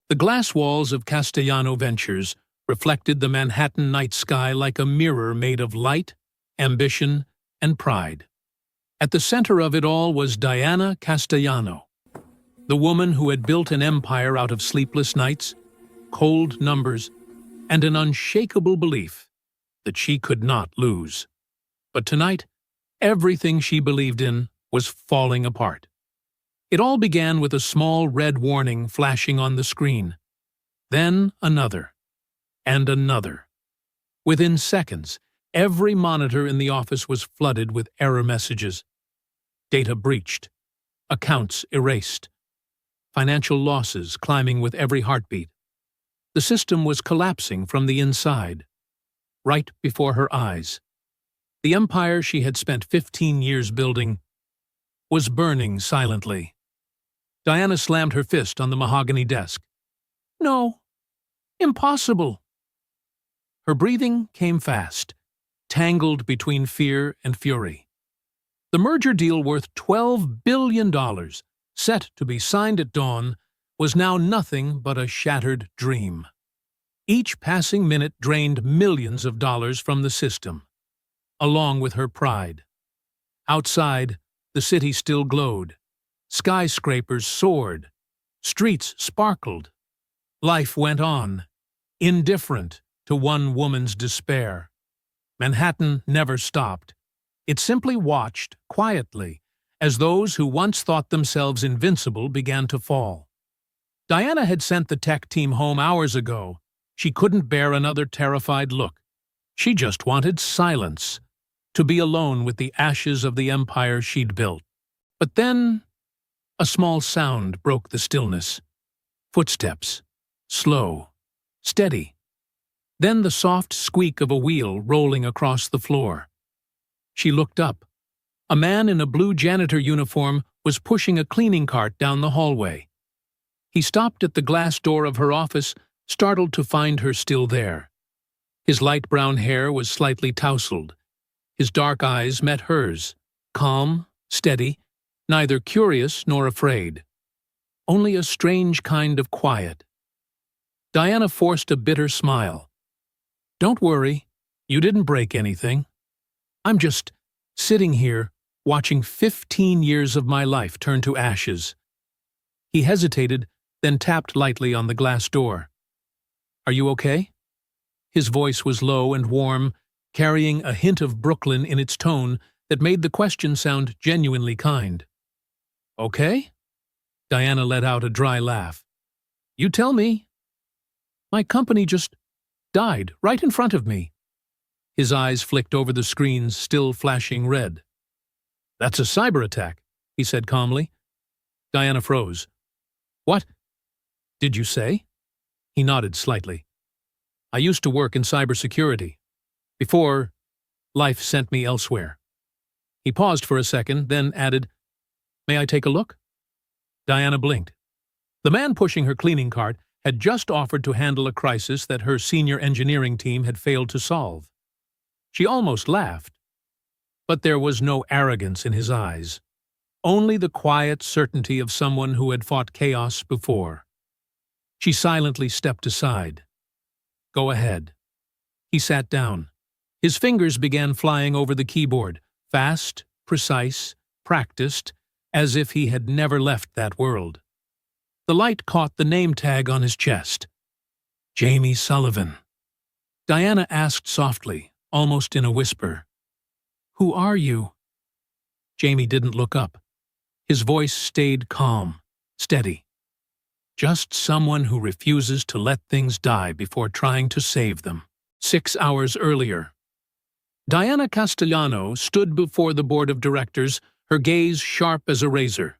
The glass walls of Castellano Ventures reflected the Manhattan night sky like a mirror made of light, ambition, and pride. At the center of it all was Diana Castellano, the woman who had built an empire out of sleepless nights, cold numbers, and an unshakable belief that she could not lose. But tonight, everything she believed in was falling apart. It all began with a small red warning flashing on the screen. Then another, and another. Within seconds, every monitor in the office was flooded with error messages. Data breached, accounts erased, financial losses climbing with every heartbeat. The system was collapsing from the inside, right before her eyes. The empire she had spent 15 years building was burning silently. Diana slammed her fist on the mahogany desk. No, impossible. Her breathing came fast, tangled between fear and fury. The merger deal worth $12 billion, set to be signed at dawn, was now nothing but a shattered dream. Each passing minute drained millions of dollars from the system, along with her pride. Outside, the city still glowed. Skyscrapers soared. Streets sparkled. Life went on, indifferent to one woman's despair. Manhattan never stopped. It simply watched, quietly, as those who once thought themselves invincible began to fall. Diana had sent the tech team home hours ago. She couldn't bear another terrified look. She just wanted silence, to be alone with the ashes of the empire she'd built. But then, a small sound broke the stillness. Footsteps, slow, steady. Then the soft squeak of a wheel rolling across the floor. She looked up. A man in a blue janitor uniform was pushing a cleaning cart down the hallway. He stopped at the glass door of her office, startled to find her still there. His light brown hair was slightly tousled. His dark eyes met hers, calm, steady, neither curious nor afraid. Only a strange kind of quiet. Diana forced a bitter smile. Don't worry, you didn't break anything. I'm just sitting here, watching 15 years of my life turn to ashes. He hesitated, then tapped lightly on the glass door. Are you okay? His voice was low and warm, carrying a hint of Brooklyn in its tone that made the question sound genuinely kind. Okay? Diana let out a dry laugh. You tell me. My company just died right in front of me. His eyes flicked over the screens, still flashing red. That's a cyber attack, he said calmly. Diana froze. What did you say? He nodded slightly. I used to work in cybersecurity. Before, life sent me elsewhere. He paused for a second, then added, May I take a look? Diana blinked. The man pushing her cleaning cart had just offered to handle a crisis that her senior engineering team had failed to solve. She almost laughed. But there was no arrogance in his eyes. Only the quiet certainty of someone who had fought chaos before. She silently stepped aside. Go ahead. He sat down. His fingers began flying over the keyboard, fast, precise, practiced, as if he had never left that world. The light caught the name tag on his chest. Jamie Sullivan. Diana asked softly, almost in a whisper. Who are you? Jamie didn't look up. His voice stayed calm, steady. Just someone who refuses to let things die before trying to save them. 6 hours earlier. Diana Castellano stood before the board of directors, her gaze sharp as a razor.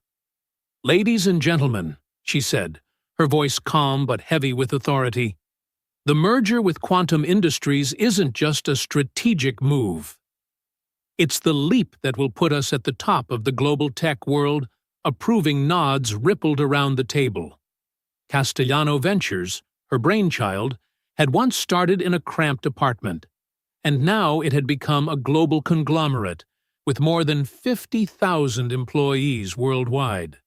Ladies and gentlemen, she said, her voice calm but heavy with authority, the merger with Quantum Industries isn't just a strategic move. It's the leap that will put us at the top of the global tech world. Approving nods rippled around the table. Castellano Ventures, her brainchild, had once started in a cramped apartment, and now it had become a global conglomerate with more than 50,000 employees worldwide.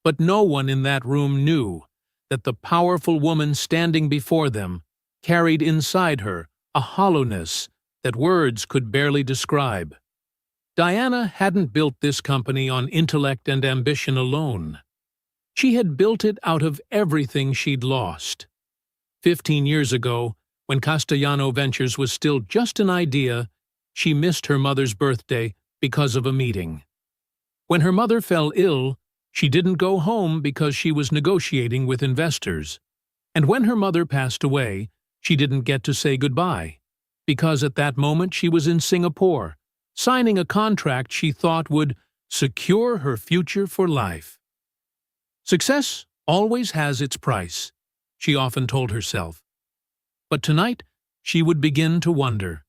But no one in that room knew that the powerful woman standing before them carried inside her a hollowness that words could barely describe. Diana hadn't built this company on intellect and ambition alone. She had built it out of everything she'd lost. 15 years ago, when Castellano Ventures was still just an idea, she missed her mother's birthday because of a meeting. When her mother fell ill, she didn't go home because she was negotiating with investors. And when her mother passed away, she didn't get to say goodbye, because at that moment she was in Singapore, signing a contract she thought would secure her future for life. Success always has its price, she often told herself. But tonight, she would begin to wonder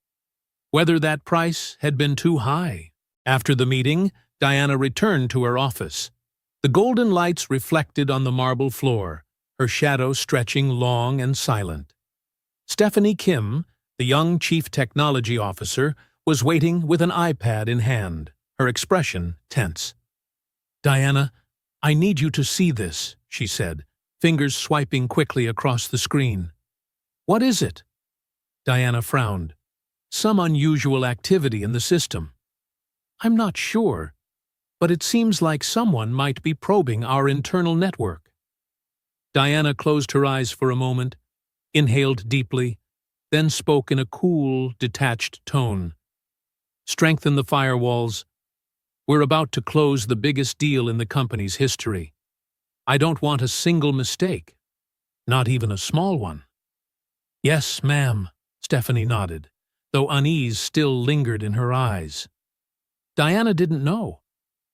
whether that price had been too high. After the meeting, Diana returned to her office. The golden lights reflected on the marble floor, her shadow stretching long and silent. Stephanie Kim, the young chief technology officer, was waiting with an iPad in hand, her expression tense. "Diana, I need you to see this," she said, fingers swiping quickly across the screen. "What is it?" Diana frowned. "Some unusual activity in the system." "I'm not sure, but it seems like someone might be probing our internal network." Diana closed her eyes for a moment, inhaled deeply, then spoke in a cool, detached tone. "Strengthen the firewalls. We're about to close the biggest deal in the company's history. I don't want a single mistake, not even a small one." "Yes, ma'am," Stephanie nodded, though unease still lingered in her eyes. Diana didn't know.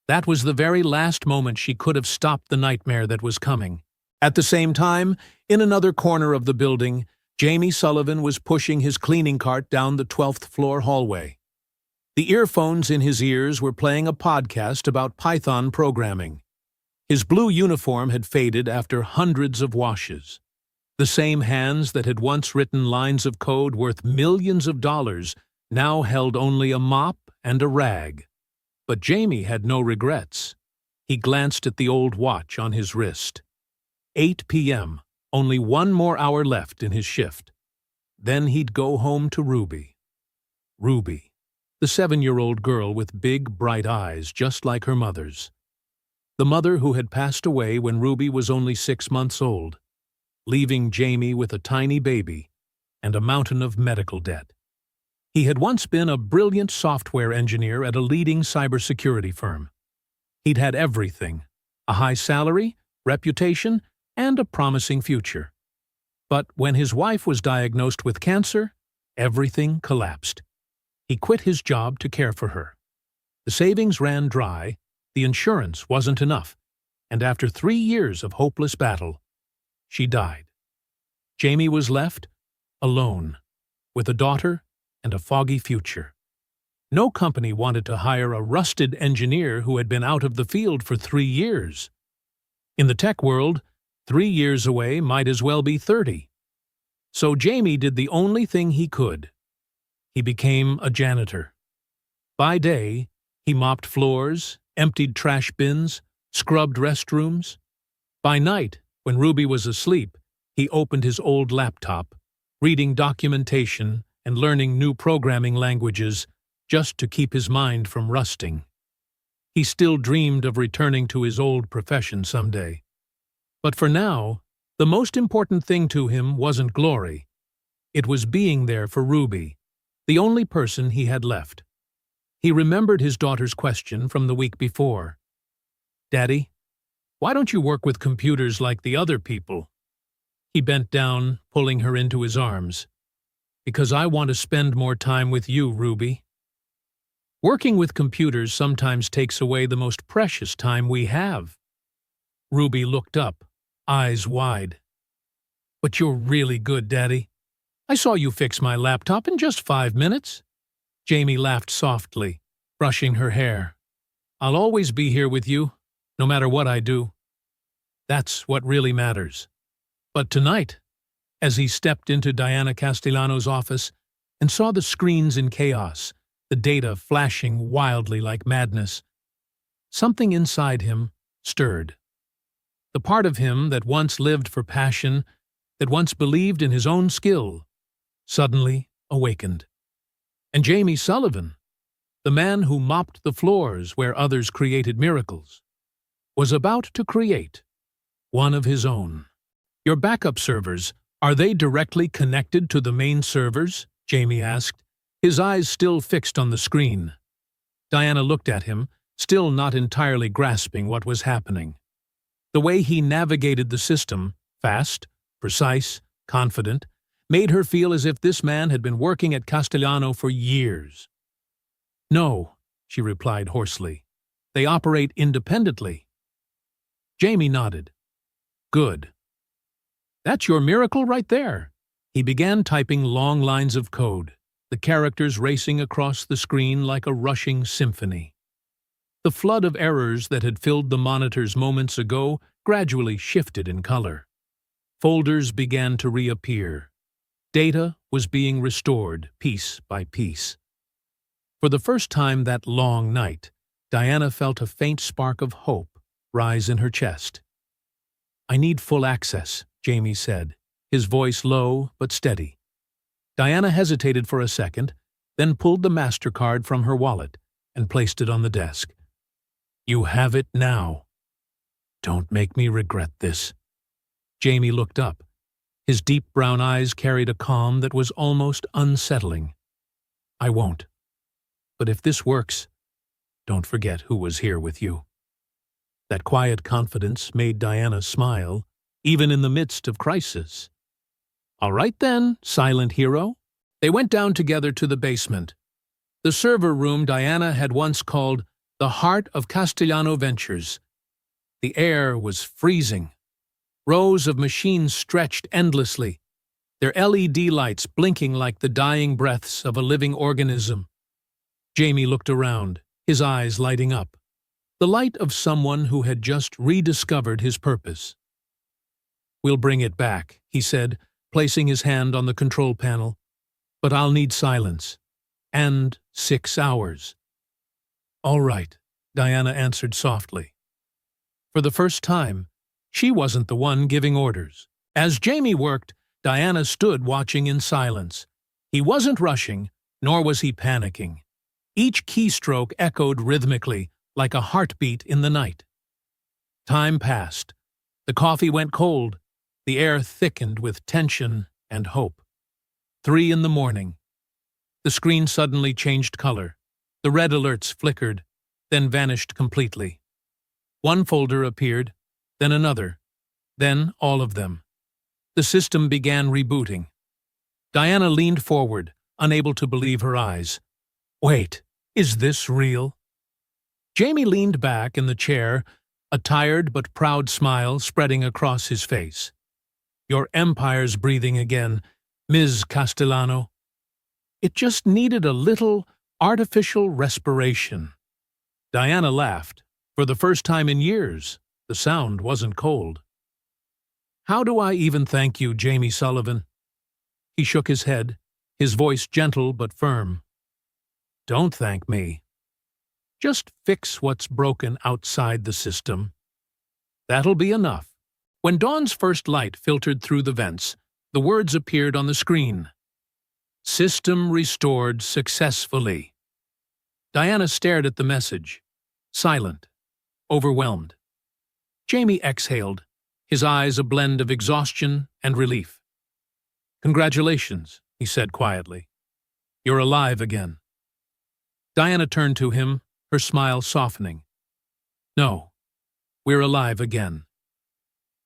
That was the very last moment she could have stopped the nightmare that was coming. At the same time, in another corner of the building, Jamie Sullivan was pushing his cleaning cart down the 12th floor hallway. The earphones in his ears were playing a podcast about Python programming. His blue uniform had faded after hundreds of washes. The same hands that had once written lines of code worth millions of dollars now held only a mop and a rag. But Jamie had no regrets. He glanced at the old watch on his wrist. 8 p.m., only one more hour left in his shift. Then he'd go home to Ruby. Ruby, the 7-year-old girl with big, bright eyes just like her mother's. The mother who had passed away when Ruby was only 6 months old, leaving Jamie with a tiny baby and a mountain of medical debt. He had once been a brilliant software engineer at a leading cybersecurity firm. He'd had everything: a high salary, reputation, and a promising future. But when his wife was diagnosed with cancer, everything collapsed. He quit his job to care for her. The savings ran dry, the insurance wasn't enough, and after 3 years of hopeless battle, she died. Jamie was left alone, with a daughter and a foggy future. No company wanted to hire a rusted engineer who had been out of the field for 3 years. In the tech world, 3 years away might as well be 30. So Jamie did the only thing he could. He became a janitor. By day, he mopped floors, emptied trash bins, scrubbed restrooms. By night, when Ruby was asleep, he opened his old laptop, reading documentation and learning new programming languages just to keep his mind from rusting. He still dreamed of returning to his old profession someday. But for now, the most important thing to him wasn't glory. It was being there for Ruby, the only person he had left. He remembered his daughter's question from the week before. "Daddy, why don't you work with computers like the other people?" He bent down, pulling her into his arms. "Because I want to spend more time with you, Ruby." Working with computers sometimes takes away the most precious time we have. Ruby looked up, eyes wide. "But you're really good, Daddy. I saw you fix my laptop in just 5 minutes." Jamie laughed softly, brushing her hair. "I'll always be here with you, no matter what I do. That's what really matters." But tonight, as he stepped into Diana Castellano's office and saw the screens in chaos, the data flashing wildly like madness, something inside him stirred. The part of him that once lived for passion, that once believed in his own skill, suddenly awakened. And Jamie Sullivan, the man who mopped the floors where others created miracles, was about to create one of his own. Your backup servers, are they directly connected to the main servers? Jamie asked, his eyes still fixed on the screen. Diana looked at him, still not entirely grasping what was happening. The way he navigated the system, fast, precise, confident, made her feel as if this man had been working at Castellano for years. No, she replied hoarsely. They operate independently. Jamie nodded. Good. That's your miracle right there. He began typing long lines of code, the characters racing across the screen like a rushing symphony. The flood of errors that had filled the monitors moments ago gradually shifted in color. Folders began to reappear. Data was being restored piece by piece. For the first time that long night, Diana felt a faint spark of hope rise in her chest. I need full access, Jamie said, his voice low but steady. Diana hesitated for a second, then pulled the MasterCard from her wallet and placed it on the desk. You have it now. Don't make me regret this. Jamie looked up. His deep brown eyes carried a calm that was almost unsettling. I won't. But if this works, don't forget who was here with you. That quiet confidence made Diana smile, even in the midst of crisis. All right then, silent hero. They went down together to the basement. The server room Diana had once called the heart of Castellano Ventures. The air was freezing. Rows of machines stretched endlessly, their LED lights blinking like the dying breaths of a living organism. Jamie looked around, his eyes lighting up, the light of someone who had just rediscovered his purpose. We'll bring it back, he said, placing his hand on the control panel. But I'll need silence. And 6 hours. All right, Diana answered softly. For the first time, she wasn't the one giving orders. As Jamie worked, Diana stood watching in silence. He wasn't rushing, nor was he panicking. Each keystroke echoed rhythmically, like a heartbeat in the night. Time passed. The coffee went cold. The air thickened with tension and hope. 3 in the morning. The screen suddenly changed color. The red alerts flickered, then vanished completely. One folder appeared, then another, then all of them. The system began rebooting. Diana leaned forward, unable to believe her eyes. Wait, is this real? Jamie leaned back in the chair, a tired but proud smile spreading across his face. Your empire's breathing again, Ms. Castellano. It just needed a little artificial respiration. Diana laughed. For the first time in years, the sound wasn't cold. How do I even thank you, Jamie Sullivan? He shook his head, his voice gentle but firm. Don't thank me. Just fix what's broken outside the system. That'll be enough. When dawn's first light filtered through the vents, the words appeared on the screen. System restored successfully. Diana stared at the message, silent, overwhelmed. Jamie exhaled, his eyes a blend of exhaustion and relief. Congratulations, he said quietly. You're alive again. Diana turned to him, her smile softening. No, we're alive again.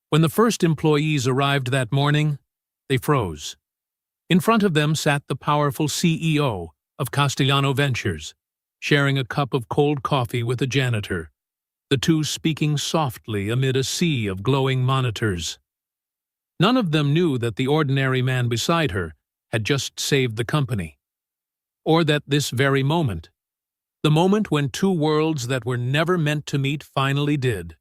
When the first employees arrived that morning, they froze. In front of them sat the powerful CEO of Castellano Ventures, sharing a cup of cold coffee with a janitor, the two speaking softly amid a sea of glowing monitors. None of them knew that the ordinary man beside her had just saved the company, or that this very moment, the moment when two worlds that were never meant to meet finally did,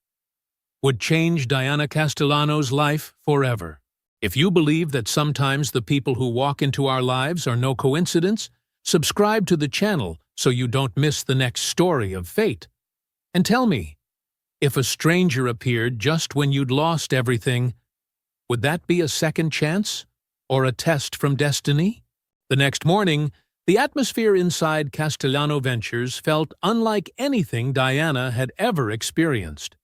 would change Diana Castellano's life forever. If you believe that sometimes the people who walk into our lives are no coincidence, subscribe to the channel so you don't miss the next story of fate. And tell me, If a stranger appeared just when you'd lost everything, would that be a second chance? Or a test from destiny? The next morning, the atmosphere inside Castellano Ventures felt unlike anything Diana had ever experienced.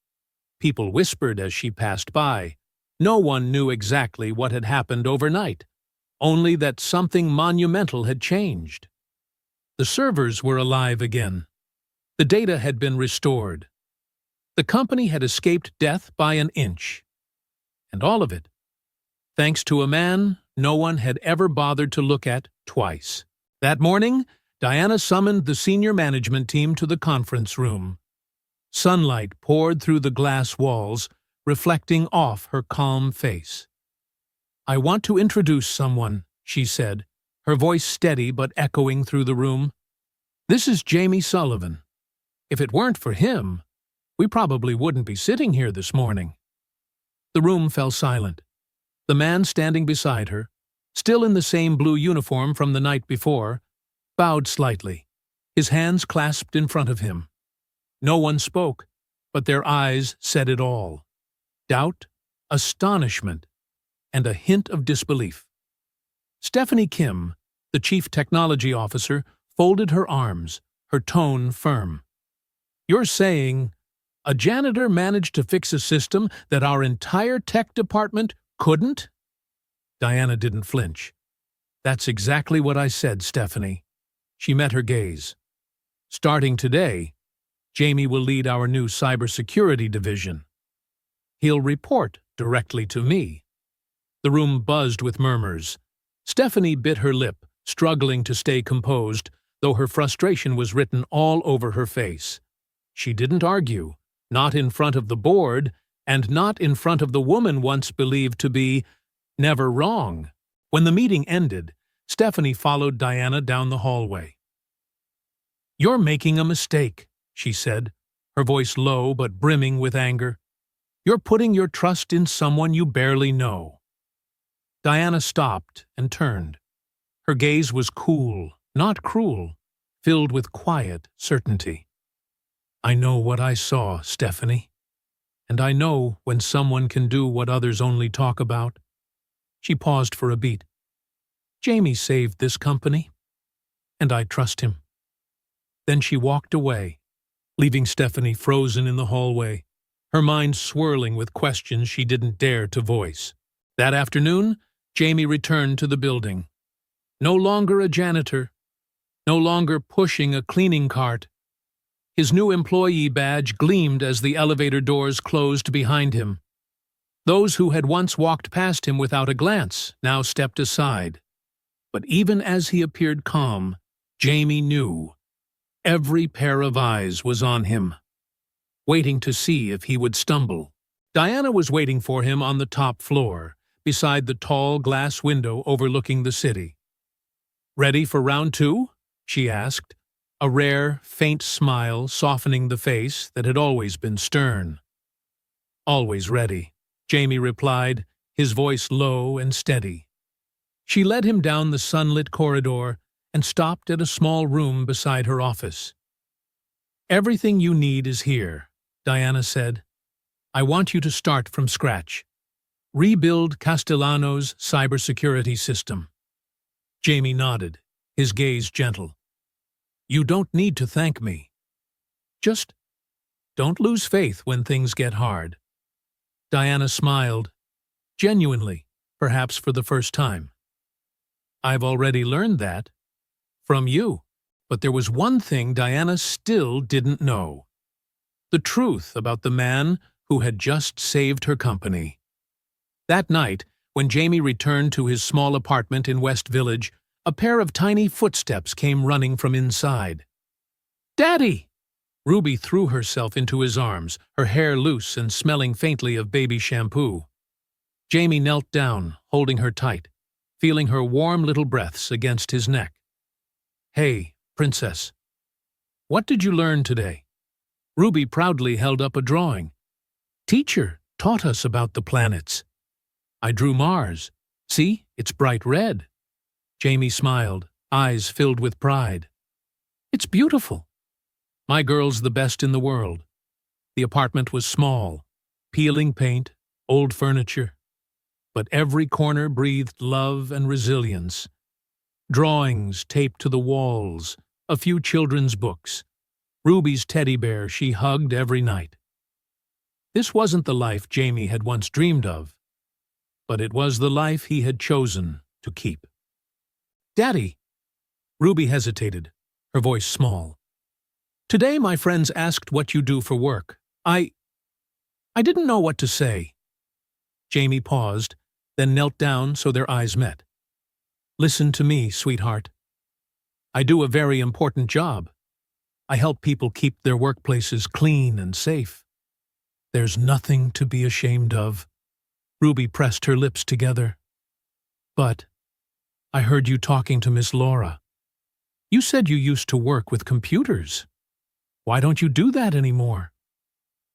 People whispered as she passed by. No one knew exactly what had happened overnight, only that something monumental had changed. The servers were alive again. The data had been restored. The company had escaped death by an inch. And all of it, thanks to a man no one had ever bothered to look at twice. That morning, Diana summoned the senior management team to the conference room. Sunlight poured through the glass walls, reflecting off her calm face. "I want to introduce someone," she said, her voice steady but echoing through the room. "This is Jamie Sullivan. If it weren't for him, we probably wouldn't be sitting here this morning." The room fell silent. The man standing beside her, still in the same blue uniform from the night before, bowed slightly, his hands clasped in front of him. No one spoke, but their eyes said it all. Doubt, astonishment, and a hint of disbelief. Stephanie Kim, the chief technology officer, folded her arms, her tone firm. "You're saying a janitor managed to fix a system that our entire tech department couldn't?" Diana didn't flinch. "That's exactly what I said, Stephanie." She met her gaze. "Starting today, Jamie will lead our new cybersecurity division. He'll report directly to me." The room buzzed with murmurs. Stephanie bit her lip, struggling to stay composed, though her frustration was written all over her face. She didn't argue, not in front of the board, and not in front of the woman once believed to be never wrong. When the meeting ended, Stephanie followed Diana down the hallway. "You're making a mistake," she said, her voice low but brimming with anger. "You're putting your trust in someone you barely know." Diana stopped and turned. Her gaze was cool, not cruel, filled with quiet certainty. "I know what I saw, Stephanie. And I know when someone can do what others only talk about." She paused for a beat. "Jamie saved this company, and I trust him." Then she walked away, leaving Stephanie frozen in the hallway, her mind swirling with questions she didn't dare to voice. That afternoon, Jamie returned to the building. No longer a janitor, no longer pushing a cleaning cart. His new employee badge gleamed as the elevator doors closed behind him. Those who had once walked past him without a glance now stepped aside. But even as he appeared calm, Jamie knew. Every pair of eyes was on him, waiting to see if he would stumble. Diana was waiting for him on the top floor, beside the tall glass window overlooking the city. "Ready for round 2?" she asked, a rare, faint smile softening the face that had always been stern. "Always ready," Jamie replied, his voice low and steady. She led him down the sunlit corridor and stopped at a small room beside her office. "Everything you need is here," Diana said. "I want you to start from scratch. Rebuild Castellano's cybersecurity system." Jamie nodded, his gaze gentle. "You don't need to thank me. Just don't lose faith when things get hard." Diana smiled, genuinely, perhaps for the first time. "I've already learned that. From you." But there was one thing Diana still didn't know. The truth about the man who had just saved her company. That night, when Jamie returned to his small apartment in West Village, a pair of tiny footsteps came running from inside. "Daddy!" Ruby threw herself into his arms, her hair loose and smelling faintly of baby shampoo. Jamie knelt down, holding her tight, feeling her warm little breaths against his neck. "Hey, Princess. What did you learn today?" Ruby proudly held up a drawing. "Teacher taught us about the planets. I drew Mars. See, it's bright red." Jamie smiled, eyes filled with pride. "It's beautiful. My girl's the best in the world." The apartment was small, peeling paint, old furniture, but every corner breathed love and resilience. Drawings taped to the walls, a few children's books, Ruby's teddy bear she hugged every night. This wasn't the life Jamie had once dreamed of, but it was the life he had chosen to keep. "Daddy," Ruby hesitated, her voice small. "Today my friends asked what you do for work. I didn't know what to say." Jamie paused, then knelt down so their eyes met. "Listen to me, sweetheart. I do a very important job. I help people keep their workplaces clean and safe. There's nothing to be ashamed of." Ruby pressed her lips together. "But I heard you talking to Miss Laura. You said you used to work with computers. Why don't you do that anymore?"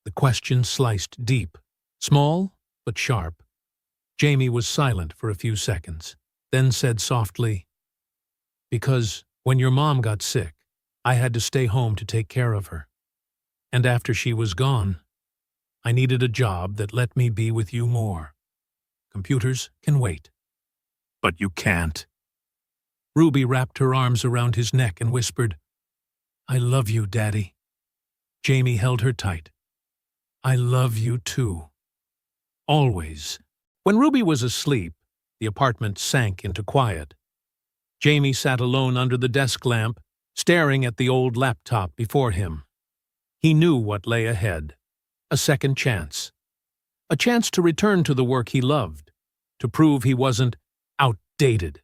The question sliced deep, small but sharp. Jamie was silent for a few seconds, then said softly, "Because when your mom got sick, I had to stay home to take care of her. And after she was gone, I needed a job that let me be with you more. Computers can wait." "But you can't." Ruby wrapped her arms around his neck and whispered, "I love you, Daddy." Jamie held her tight. "I love you too. Always." When Ruby was asleep, the apartment sank into quiet. Jamie sat alone under the desk lamp, staring at the old laptop before him. He knew what lay ahead. A second chance. A chance to return to the work he loved, to prove he wasn't outdated.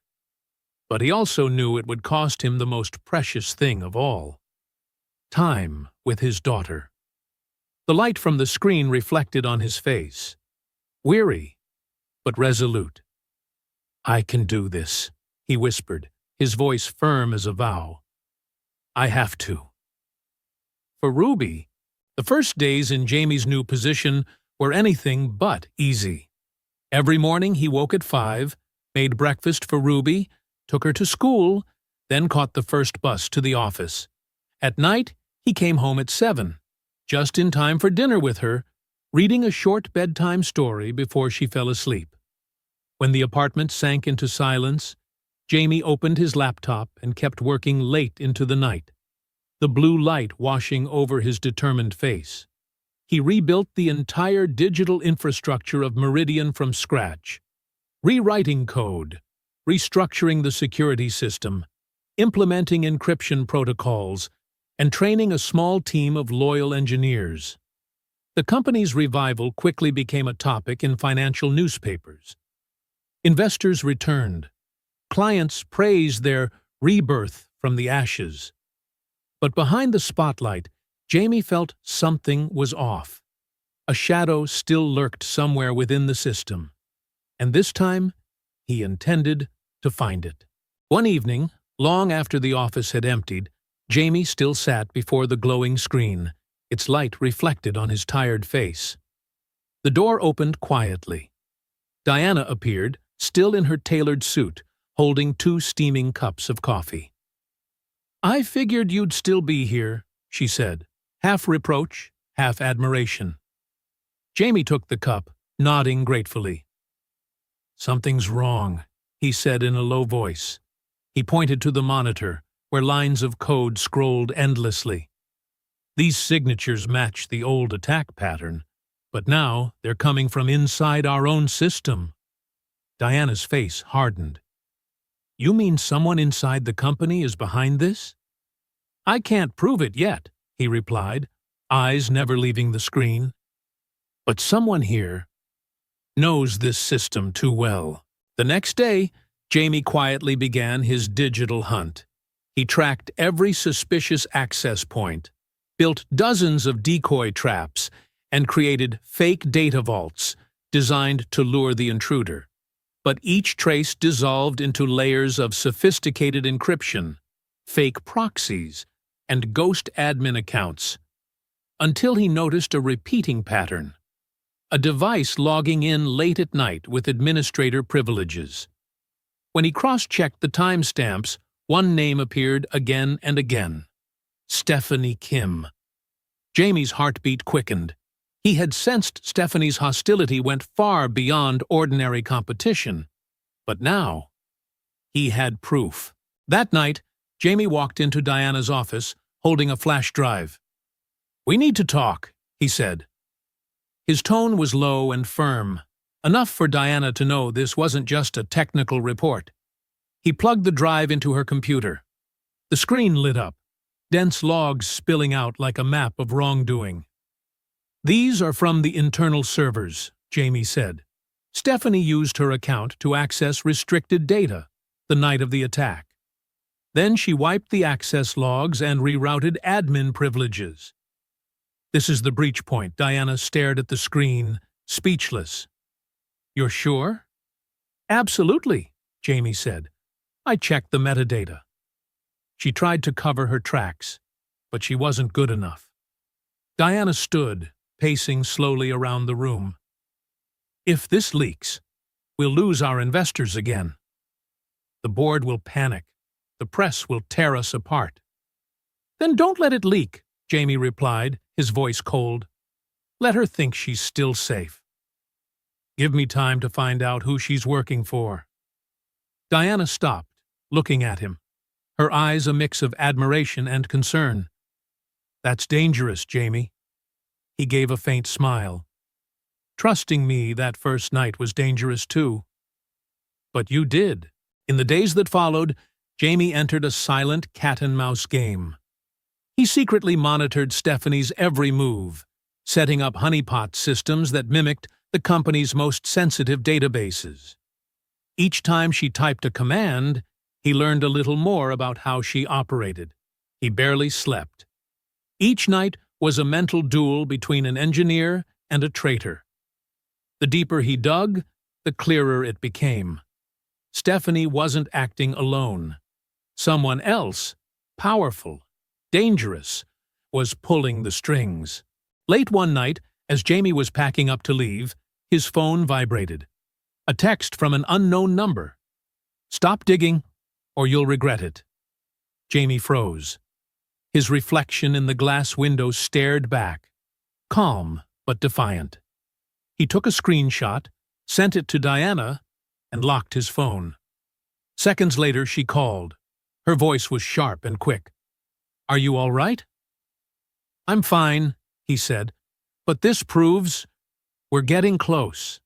But he also knew it would cost him the most precious thing of all: time with his daughter. The light from the screen reflected on his face. Weary, but resolute. "I can do this," he whispered, his voice firm as a vow. "I have to." For Ruby, the first days in Jamie's new position were anything but easy. Every morning he woke at 5, made breakfast for Ruby, took her to school, then caught the first bus to the office. At night, he came home at 7, just in time for dinner with her, reading a short bedtime story before she fell asleep. When the apartment sank into silence, Jamie opened his laptop and kept working late into the night, the blue light washing over his determined face. He rebuilt the entire digital infrastructure of Meridian from scratch, rewriting code, restructuring the security system, implementing encryption protocols, and training a small team of loyal engineers. The company's revival quickly became a topic in financial newspapers. Investors returned. Clients praised their rebirth from the ashes. But behind the spotlight, Jamie felt something was off. A shadow still lurked somewhere within the system. And this time, he intended to find it. One evening, long after the office had emptied, Jamie still sat before the glowing screen, its light reflected on his tired face. The door opened quietly. Diana appeared, still in her tailored suit, holding 2 steaming cups of coffee. "I figured you'd still be here," she said, half reproach, half admiration. Jamie took the cup, nodding gratefully. "Something's wrong," he said in a low voice. He pointed to the monitor, where lines of code scrolled endlessly. "These signatures match the old attack pattern, but now they're coming from inside our own system." Diana's face hardened. "You mean someone inside the company is behind this?" "I can't prove it yet," he replied, eyes never leaving the screen. "But someone here knows this system too well." The next day, Jamie quietly began his digital hunt. He tracked every suspicious access point, built dozens of decoy traps, and created fake data vaults designed to lure the intruder. But each trace dissolved into layers of sophisticated encryption, fake proxies, and ghost admin accounts, until he noticed a repeating pattern. A device logging in late at night with administrator privileges. When he cross-checked the timestamps, one name appeared again and again: Stephanie Kim. Jamie's heartbeat quickened. He had sensed Stephanie's hostility went far beyond ordinary competition. But now, he had proof. That night, Jamie walked into Diana's office, holding a flash drive. "We need to talk," he said. His tone was low and firm, enough for Diana to know this wasn't just a technical report. He plugged the drive into her computer. The screen lit up, dense logs spilling out like a map of wrongdoing. "These are from the internal servers," Jamie said. "Stephanie used her account to access restricted data the night of the attack. Then she wiped the access logs and rerouted admin privileges." "This is the breach point." Diana stared at the screen, speechless. "You're sure?" "Absolutely," Jamie said. "I checked the metadata." She tried to cover her tracks, but she wasn't good enough. Diana stood, pacing slowly around the room. "If this leaks, we'll lose our investors again. The board will panic. The press will tear us apart." "Then don't let it leak," Jamie replied, his voice cold. "Let her think she's still safe. Give me time to find out who she's working for." Diana stopped, looking at him, her eyes a mix of admiration and concern. "That's dangerous, Jamie." He gave a faint smile. "Trusting me that first night was dangerous too." "But you did." In the days that followed, Jamie entered a silent cat-and-mouse game. He secretly monitored Stephanie's every move, setting up honeypot systems that mimicked the company's most sensitive databases. Each time she typed a command, he learned a little more about how she operated. He barely slept. Each night was a mental duel between an engineer and a traitor. The deeper he dug, the clearer it became. Stephanie wasn't acting alone. Someone else, powerful, dangerous, was pulling the strings. Late one night, as Jamie was packing up to leave, his phone vibrated. A text from an unknown number. "Stop digging, or you'll regret it." Jamie froze. His reflection in the glass window stared back, calm but defiant. He took a screenshot, sent it to Diana, and locked his phone. Seconds later, she called. Her voice was sharp and quick. "Are you all right?" "I'm fine," he said, "but this proves we're getting close."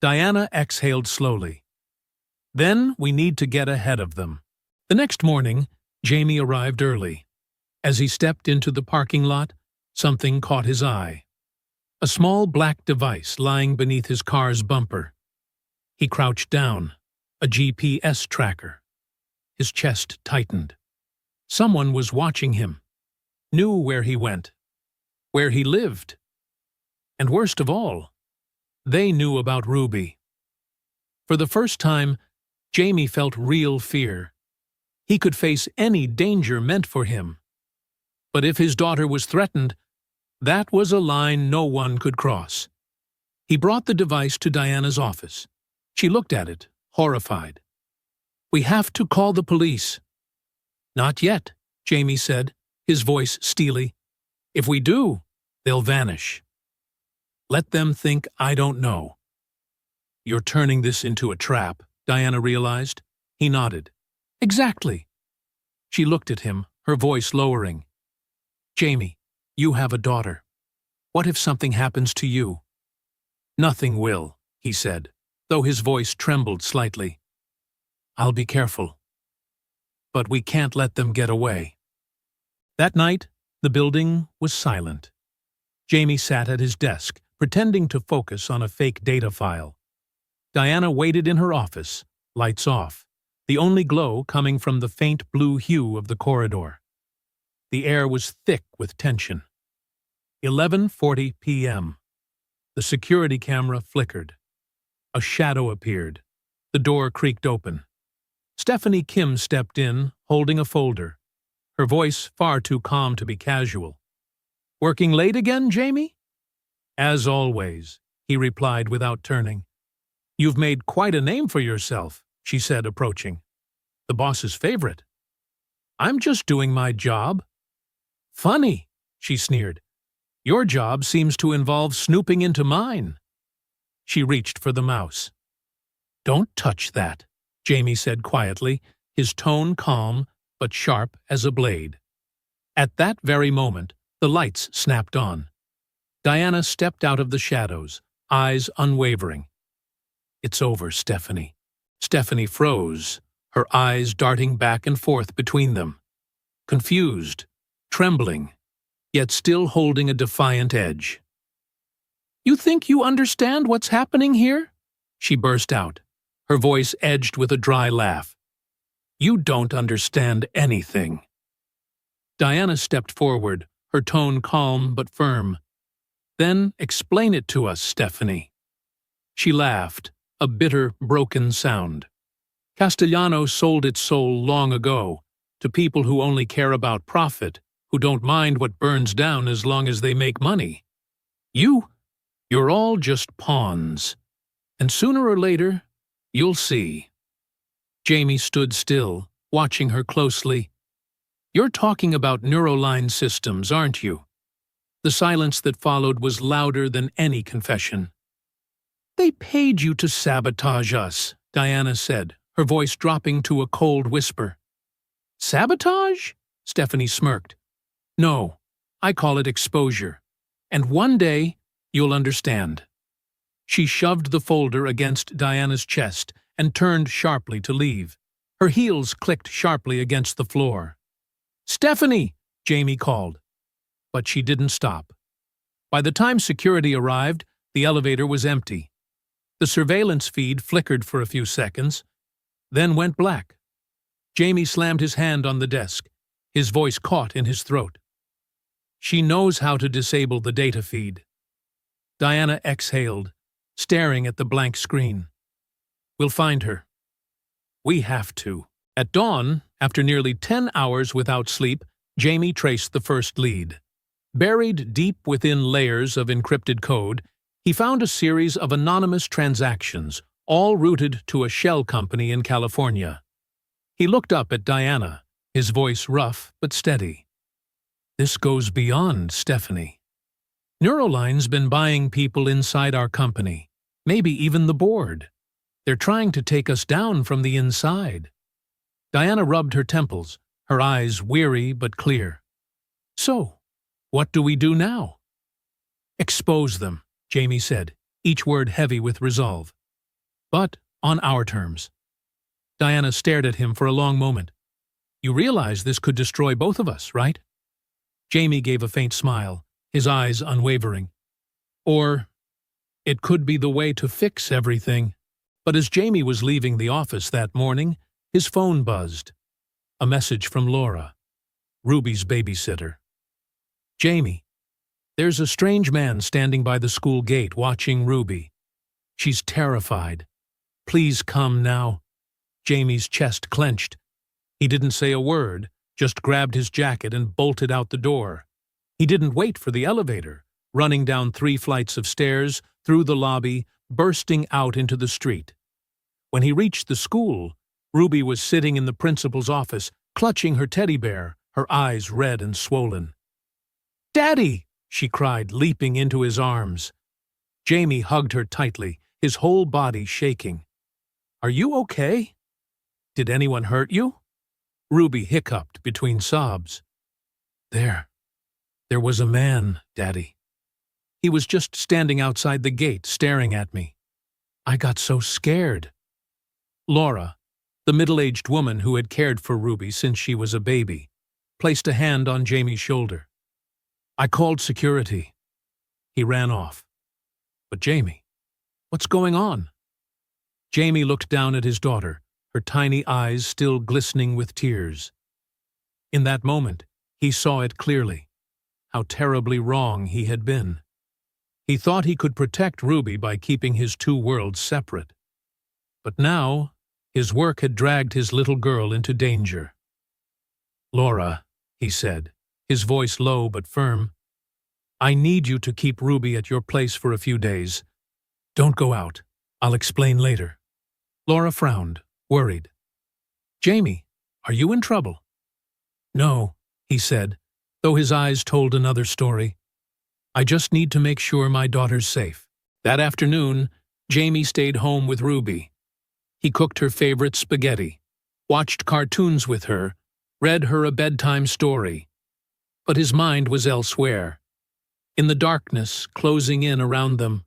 Diana exhaled slowly. "Then we need to get ahead of them." The next morning, Jamie arrived early. As he stepped into the parking lot, something caught his eye. A small black device lying beneath his car's bumper. He crouched down, a GPS tracker. His chest tightened. Someone was watching him, knew where he went, where he lived. And worst of all, they knew about Ruby. For the first time, Jamie felt real fear. He could face any danger meant for him. But if his daughter was threatened, that was a line no one could cross. He brought the device to Diana's office. She looked at it, horrified. "We have to call the police." "Not yet," Jamie said, his voice steely. "If we do, they'll vanish. Let them think I don't know." "You're turning this into a trap," Diana realized. He nodded. "Exactly." She looked at him, her voice lowering. "Jamie, you have a daughter. What if something happens to you?" "Nothing will," he said, though his voice trembled slightly. "I'll be careful. But we can't let them get away." That night, the building was silent. Jamie sat at his desk, pretending to focus on a fake data file. Diana waited in her office, lights off, the only glow coming from the faint blue hue of the corridor. The air was thick with tension. 11:40 p.m. The security camera flickered. A shadow appeared. The door creaked open. Stephanie Kim stepped in, holding a folder, her voice far too calm to be casual. "Working late again, Jamie?" "As always," he replied without turning. "You've made quite a name for yourself," she said, approaching. "The boss's favorite." "I'm just doing my job." "Funny," she sneered. Your job seems to involve snooping into mine." She reached for the mouse. "Don't touch that," Jamie said quietly, his tone calm but sharp as a blade. At that very moment, the lights snapped on. Diana stepped out of the shadows, eyes unwavering. "It's over, Stephanie." Stephanie froze, her eyes darting back and forth between them. Confused, trembling, yet still holding a defiant edge. "You think you understand what's happening here?" she burst out, her voice edged with a dry laugh. "You don't understand anything." Diana stepped forward, her tone calm but firm. "Then explain it to us, Stephanie." She laughed, a bitter, broken sound. "Castellano sold its soul long ago, to people who only care about profit, who don't mind what burns down as long as they make money. You're all just pawns. And sooner or later, you'll see." Jamie stood still, watching her closely. "You're talking about neuroline systems, aren't you?" The silence that followed was louder than any confession. "They paid you to sabotage us," Diana said, her voice dropping to a cold whisper. "Sabotage?" Stephanie smirked. "No, I call it exposure. And one day, you'll understand." She shoved the folder against Diana's chest and turned sharply to leave. Her heels clicked sharply against the floor. "Stephanie!" Jamie called. But she didn't stop. By the time security arrived, the elevator was empty. The surveillance feed flickered for a few seconds, then went black. Jamie slammed his hand on the desk, his voice caught in his throat. "She knows how to disable the data feed." Diana exhaled, staring at the blank screen. "We'll find her. We have to." At dawn, after nearly 10 hours without sleep, Jamie traced the first lead. Buried deep within layers of encrypted code, he found a series of anonymous transactions, all routed to a shell company in California. He looked up at Diana, his voice rough but steady. "This goes beyond Stephanie. Neuroline's been buying people inside our company, maybe even the board. They're trying to take us down from the inside." Diana rubbed her temples, her eyes weary but clear. "So, what do we do now?" "Expose them," Jamie said, each word heavy with resolve. "But on our terms." Diana stared at him for a long moment. "You realize this could destroy both of us, right?" Jamie gave a faint smile, his eyes unwavering. "Or it could be the way to fix everything." But as Jamie was leaving the office that morning, his phone buzzed. A message from Laura, Ruby's babysitter. "Jamie, there's a strange man standing by the school gate watching Ruby. She's terrified. Please come now." Jamie's chest clenched. He didn't say a word, just grabbed his jacket and bolted out the door. He didn't wait for the elevator, running down 3 flights of stairs, through the lobby, bursting out into the street. When he reached the school, Ruby was sitting in the principal's office, clutching her teddy bear, her eyes red and swollen. "Daddy!" she cried, leaping into his arms. Jamie hugged her tightly, his whole body shaking. "Are you okay? Did anyone hurt you?" Ruby hiccuped between sobs. There was a man, Daddy. He was just standing outside the gate, staring at me. I got so scared." Laura, the middle-aged woman who had cared for Ruby since she was a baby, placed a hand on Jamie's shoulder. "I called security." He ran off. "But Jamie, what's going on?" Jamie looked down at his daughter, her tiny eyes still glistening with tears. In that moment, he saw it clearly, how terribly wrong he had been. He thought he could protect Ruby by keeping his 2 worlds separate. But now, his work had dragged his little girl into danger. "Laura," he said, his voice low but firm, "I need you to keep Ruby at your place for a few days. Don't go out. I'll explain later." Laura frowned, worried. "Jamie, are you in trouble?" "No," he said, though his eyes told another story. I just need to make sure my daughter's safe." That afternoon, Jamie stayed home with Ruby. He cooked her favorite spaghetti, watched cartoons with her, read her a bedtime story. But his mind was elsewhere, in the darkness closing in around them.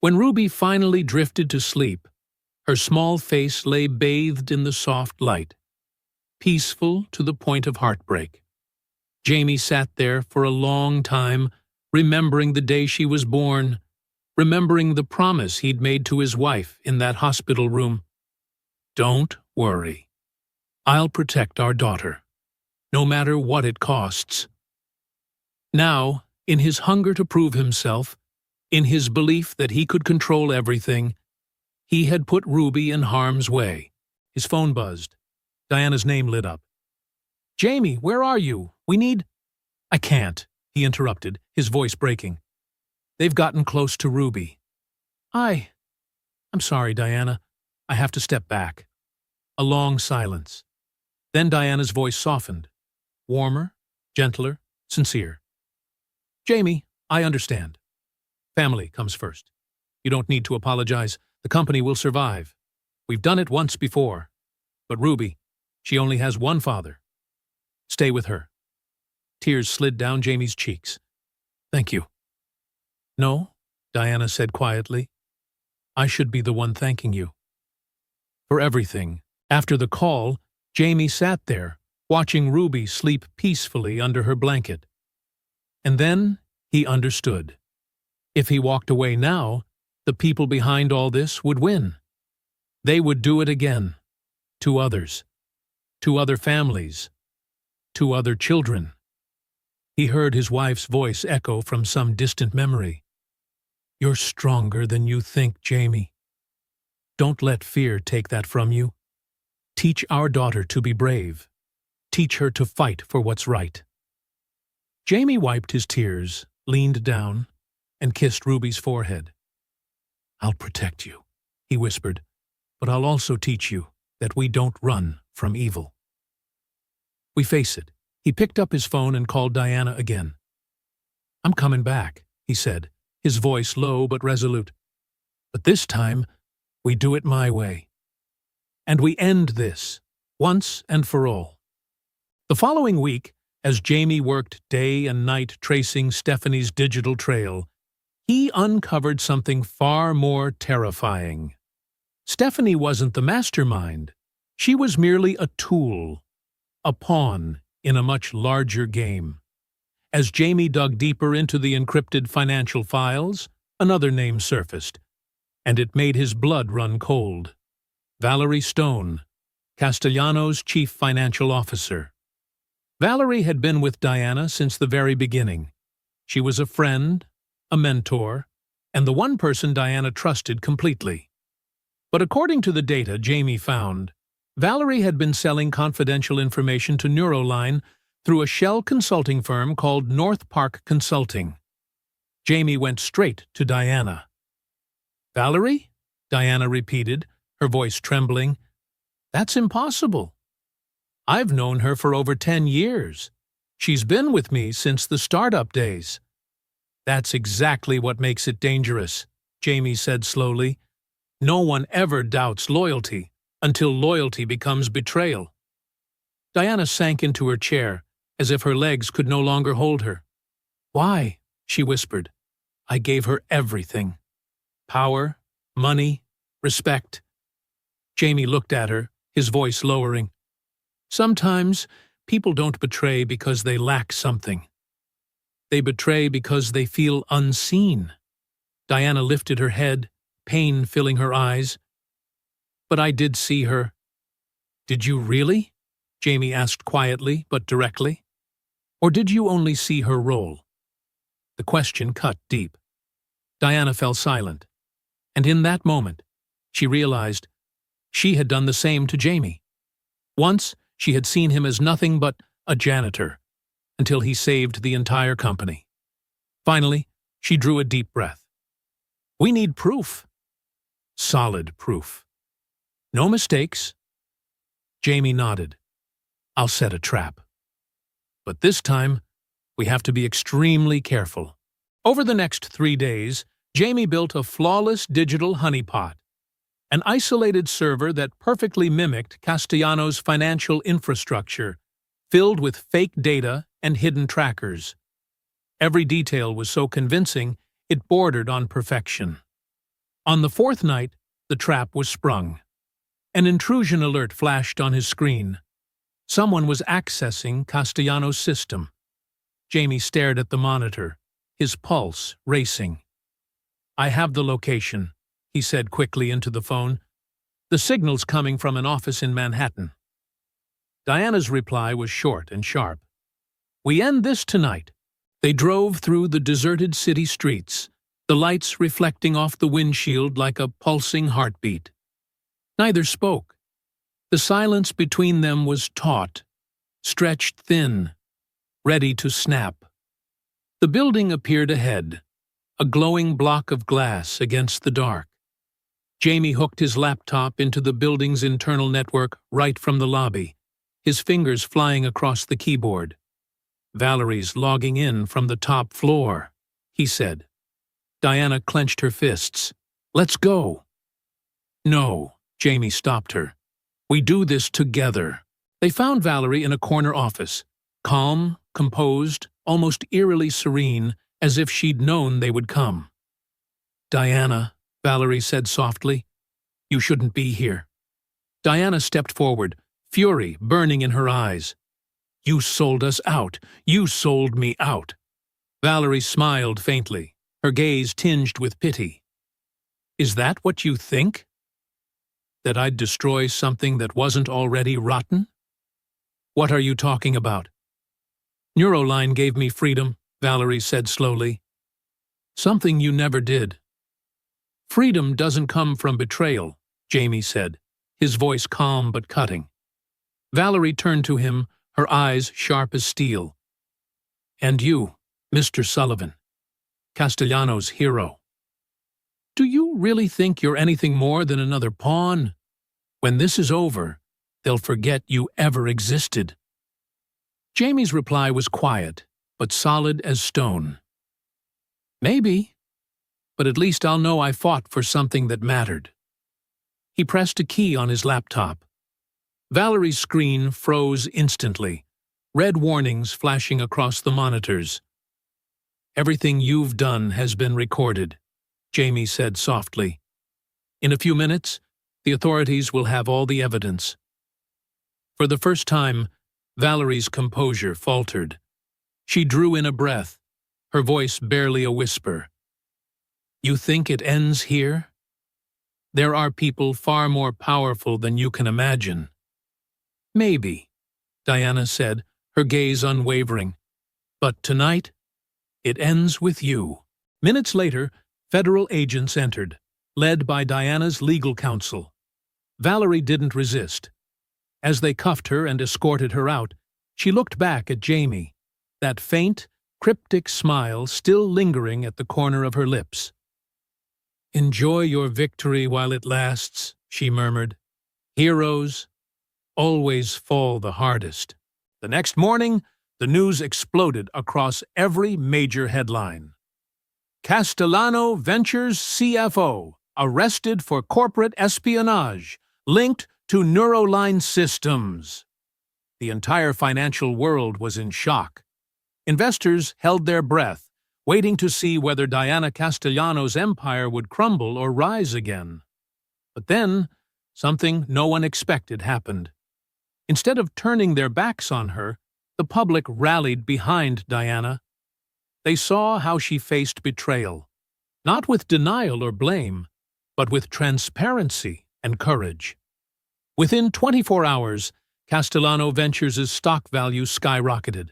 When Ruby finally drifted to sleep, her small face lay bathed in the soft light, peaceful to the point of heartbreak. Jamie sat there for a long time, remembering the day she was born, remembering the promise he'd made to his wife in that hospital room. "Don't worry. I'll protect our daughter, no matter what it costs." Now, in his hunger to prove himself, in his belief that he could control everything, he had put Ruby in harm's way. His phone buzzed. Diana's name lit up. "Jamie, where are you? We need—" "I can't," he interrupted, his voice breaking. "They've gotten close to Ruby. I'm sorry, Diana. I have to step back." A long silence. Then Diana's voice softened, warmer, gentler, sincere. "Jamie, I understand. Family comes first. You don't need to apologize. The company will survive. We've done it once before. But Ruby, she only has one father. Stay with her." Tears slid down Jamie's cheeks. "Thank you." "No," Diana said quietly. "I should be the one thanking you for everything." After the call, Jamie sat there, watching Ruby sleep peacefully under her blanket. And then he understood. If he walked away now, the people behind all this would win. They would do it again. To others. To other families. To other children. He heard his wife's voice echo from some distant memory. "You're stronger than you think, Jamie. Don't let fear take that from you. Teach our daughter to be brave. Teach her to fight for what's right." Jamie wiped his tears, leaned down, and kissed Ruby's forehead. "I'll protect you," he whispered, "but I'll also teach you that we don't run from evil. We face it." He picked up his phone and called Diana again. "I'm coming back," he said, his voice low but resolute. "But this time, we do it my way. And we end this, once and for all." The following week, as Jamie worked day and night tracing Stephanie's digital trail, he uncovered something far more terrifying. Stephanie wasn't the mastermind. She was merely a tool, a pawn in a much larger game. As Jamie dug deeper into the encrypted financial files, another name surfaced, and it made his blood run cold. Valerie Stone, Castellano's chief financial officer. Valerie had been with Diana since the very beginning. She was a friend, a mentor, and the one person Diana trusted completely. But according to the data Jamie found, Valerie had been selling confidential information to Neuroline through a shell consulting firm called North Park Consulting. Jamie went straight to Diana. "Valerie?" Diana repeated, her voice trembling. "That's impossible. I've known her for over 10 years. She's been with me since the startup days." "That's exactly what makes it dangerous," Jamie said slowly. "No one ever doubts loyalty until loyalty becomes betrayal." Diana sank into her chair, as if her legs could no longer hold her. "Why?" she whispered. "I gave her everything. Power, money, respect." Jamie looked at her, his voice lowering. "Sometimes people don't betray because they lack something. They betray because they feel unseen." Diana lifted her head, pain filling her eyes. "But I did see her." "Did you really?" Jamie asked quietly but directly. "Or did you only see her role?" The question cut deep. Diana fell silent, and in that moment, she realized she had done the same to Jamie. Once, she had seen him as nothing but a janitor, until he saved the entire company. Finally, she drew a deep breath. "We need proof. Solid proof. No mistakes." Jamie nodded. "I'll set a trap. But this time, we have to be extremely careful. Over the next 3 days, Jamie built a flawless digital honeypot, an isolated server that perfectly mimicked Castellano's financial infrastructure, filled with fake data and hidden trackers. Every detail was so convincing, it bordered on perfection. On the 4th night, the trap was sprung. An intrusion alert flashed on his screen. Someone was accessing Castellano's system. Jamie stared at the monitor, his pulse racing. "I have the location," he said quickly into the phone. "The signal's coming from an office in Manhattan." Diana's reply was short and sharp. "We end this tonight." They drove through the deserted city streets, the lights reflecting off the windshield like a pulsing heartbeat. Neither spoke. The silence between them was taut, stretched thin, ready to snap. The building appeared ahead, a glowing block of glass against the dark. Jamie hooked his laptop into the building's internal network right from the lobby, his fingers flying across the keyboard. "Valerie's logging in from the top floor," he said. Diana clenched her fists. "Let's go." "No," Jamie stopped her. "We do this together." They found Valerie in a corner office, calm, composed, almost eerily serene, as if she'd known they would come. "Diana," Valerie said softly, "you shouldn't be here." Diana stepped forward, fury burning in her eyes. "You sold us out. You sold me out." Valerie smiled faintly, her gaze tinged with pity. "Is that what you think? That I'd destroy something that wasn't already rotten?" "What are you talking about?" "Neuroline gave me freedom," Valerie said slowly. "Something you never did." "Freedom doesn't come from betrayal," Jamie said, his voice calm but cutting. Valerie turned to him, her eyes sharp as steel. "And you, Mr. Sullivan, Castellano's hero. Do you really think you're anything more than another pawn? When this is over, they'll forget you ever existed." Jamie's reply was quiet, but solid as stone. "Maybe, but at least I'll know I fought for something that mattered." He pressed a key on his laptop. Valerie's screen froze instantly, red warnings flashing across the monitors. "Everything you've done has been recorded," Jamie said softly. "In a few minutes, the authorities will have all the evidence." For the first time, Valerie's composure faltered. She drew in a breath, her voice barely a whisper. "You think it ends here? There are people far more powerful than you can imagine." "Maybe," Diana said, her gaze unwavering. "But tonight, it ends with you." Minutes later, federal agents entered, led by Diana's legal counsel. Valerie didn't resist. As they cuffed her and escorted her out, she looked back at Jamie, that faint, cryptic smile still lingering at the corner of her lips. "Enjoy your victory while it lasts," she murmured. "Heroes always fall the hardest." The next morning, the news exploded across every major headline. Castellano Ventures CFO arrested for corporate espionage, linked to Neuroline Systems. The entire financial world was in shock. Investors held their breath, waiting to see whether Diana Castellano's empire would crumble or rise again. But then, something no one expected happened. Instead of turning their backs on her, the public rallied behind Diana. They saw how she faced betrayal, not with denial or blame, but with transparency and courage. Within 24 hours, Castellano Ventures' stock value skyrocketed.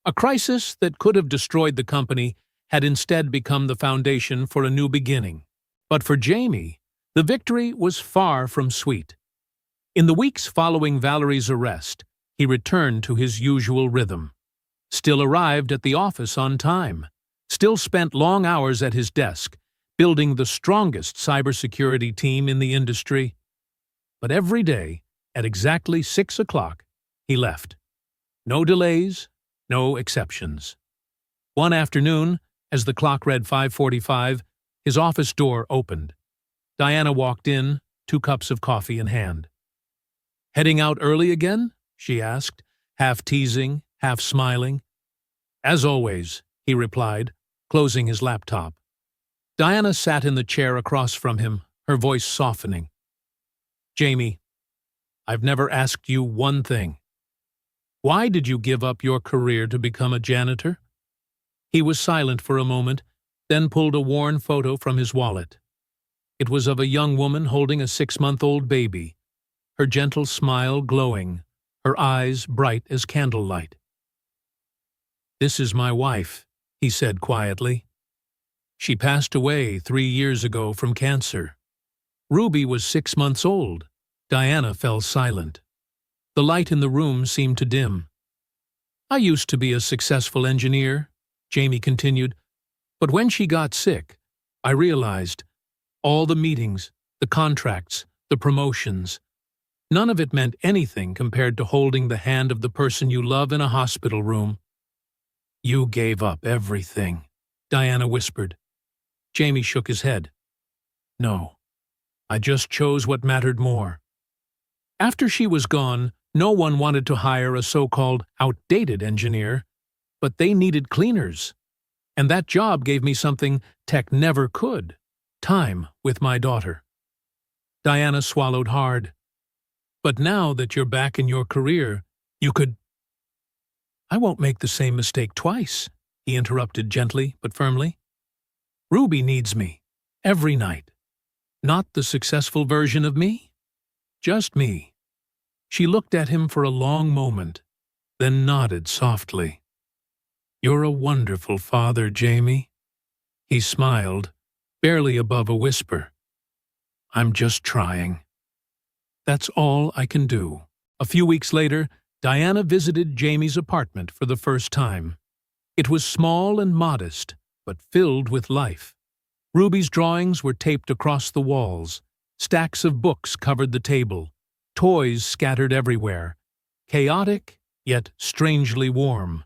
A crisis that could have destroyed the company had instead become the foundation for a new beginning. But for Jamie, the victory was far from sweet. In the weeks following Valerie's arrest, he returned to his usual rhythm. Still arrived at the office on time. Still spent long hours at his desk, building the strongest cybersecurity team in the industry. But every day, at exactly 6 o'clock, he left. No delays, no exceptions. One afternoon, As the clock read 5:45, his office door opened. Diana walked in, 2 cups of coffee in hand. "Heading out early again?" she asked, half teasing, half smiling. "As always," he replied, closing his laptop. Diana sat in the chair across from him, her voice softening. "Jamie, I've never asked you one thing. Why did you give up your career to become a janitor?" He was silent for a moment, then pulled a worn photo from his wallet. It was of a young woman holding a 6-month-old baby, her gentle smile glowing, her eyes bright as candlelight. "This is my wife," he said quietly. "She passed away 3 years ago from cancer." Ruby was 6 months old. Diana fell silent. The light in the room seemed to dim. "I used to be a successful engineer," Jamie continued, "but when she got sick, I realized all the meetings, the contracts, the promotions, none of it meant anything compared to holding the hand of the person you love in a hospital room." "You gave up everything," Diana whispered. Jamie shook his head. "No, I just chose what mattered more." After she was gone, no one wanted to hire a so-called outdated engineer, but they needed cleaners. And that job gave me something tech never could: time with my daughter. Diana swallowed hard. "But now that you're back in your career, you could—" "I won't make the same mistake twice," he interrupted gently but firmly. "Ruby needs me, every night. Not the successful version of me, just me." She looked at him for a long moment, then nodded softly. "You're a wonderful father, Jamie." He smiled, barely above a whisper. "I'm just trying. That's all I can do." A few weeks later, Diana visited Jamie's apartment for the first time. It was small and modest, but filled with life. Ruby's drawings were taped across the walls. Stacks of books covered the table. Toys scattered everywhere. Chaotic, yet strangely warm.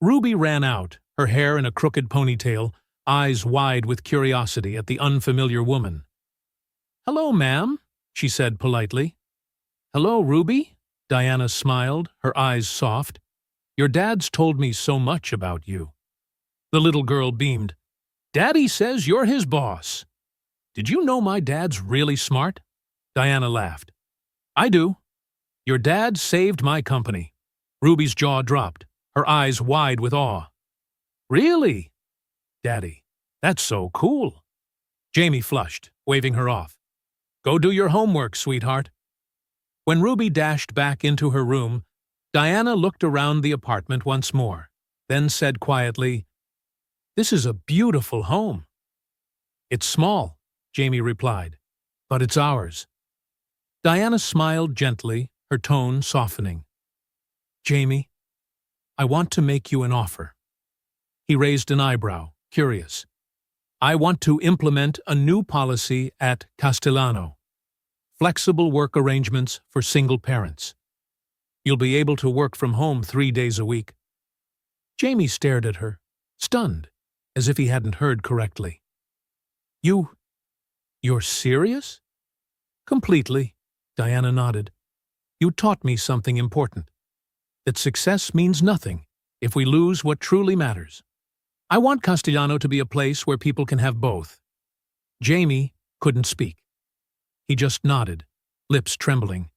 Ruby ran out, her hair in a crooked ponytail, eyes wide with curiosity at the unfamiliar woman. "Hello, ma'am," she said politely. "Hello, Ruby," Diana smiled, her eyes soft. "Your dad's told me so much about you." The little girl beamed. "Daddy says you're his boss." "Did you know my dad's really smart?" Diana laughed. "I do. Your dad saved my company." Ruby's jaw dropped, her eyes wide with awe. "Really? Daddy, that's so cool." Jamie flushed, waving her off. "Go do your homework, sweetheart." When Ruby dashed back into her room, Diana looked around the apartment once more, then said quietly, "This is a beautiful home." "It's small," Jamie replied, "but it's ours." Diana smiled gently, her tone softening. "Jamie, I want to make you an offer." He raised an eyebrow, curious. "I want to implement a new policy at Castellano. Flexible work arrangements for single parents. You'll be able to work from home 3 days a week." Jamie stared at her, stunned, as if he hadn't heard correctly. You're serious?" "Completely," Diana nodded. "You taught me something important. That success means nothing if we lose what truly matters. I want Castellano to be a place where people can have both." Jamie couldn't speak. He just nodded, lips trembling,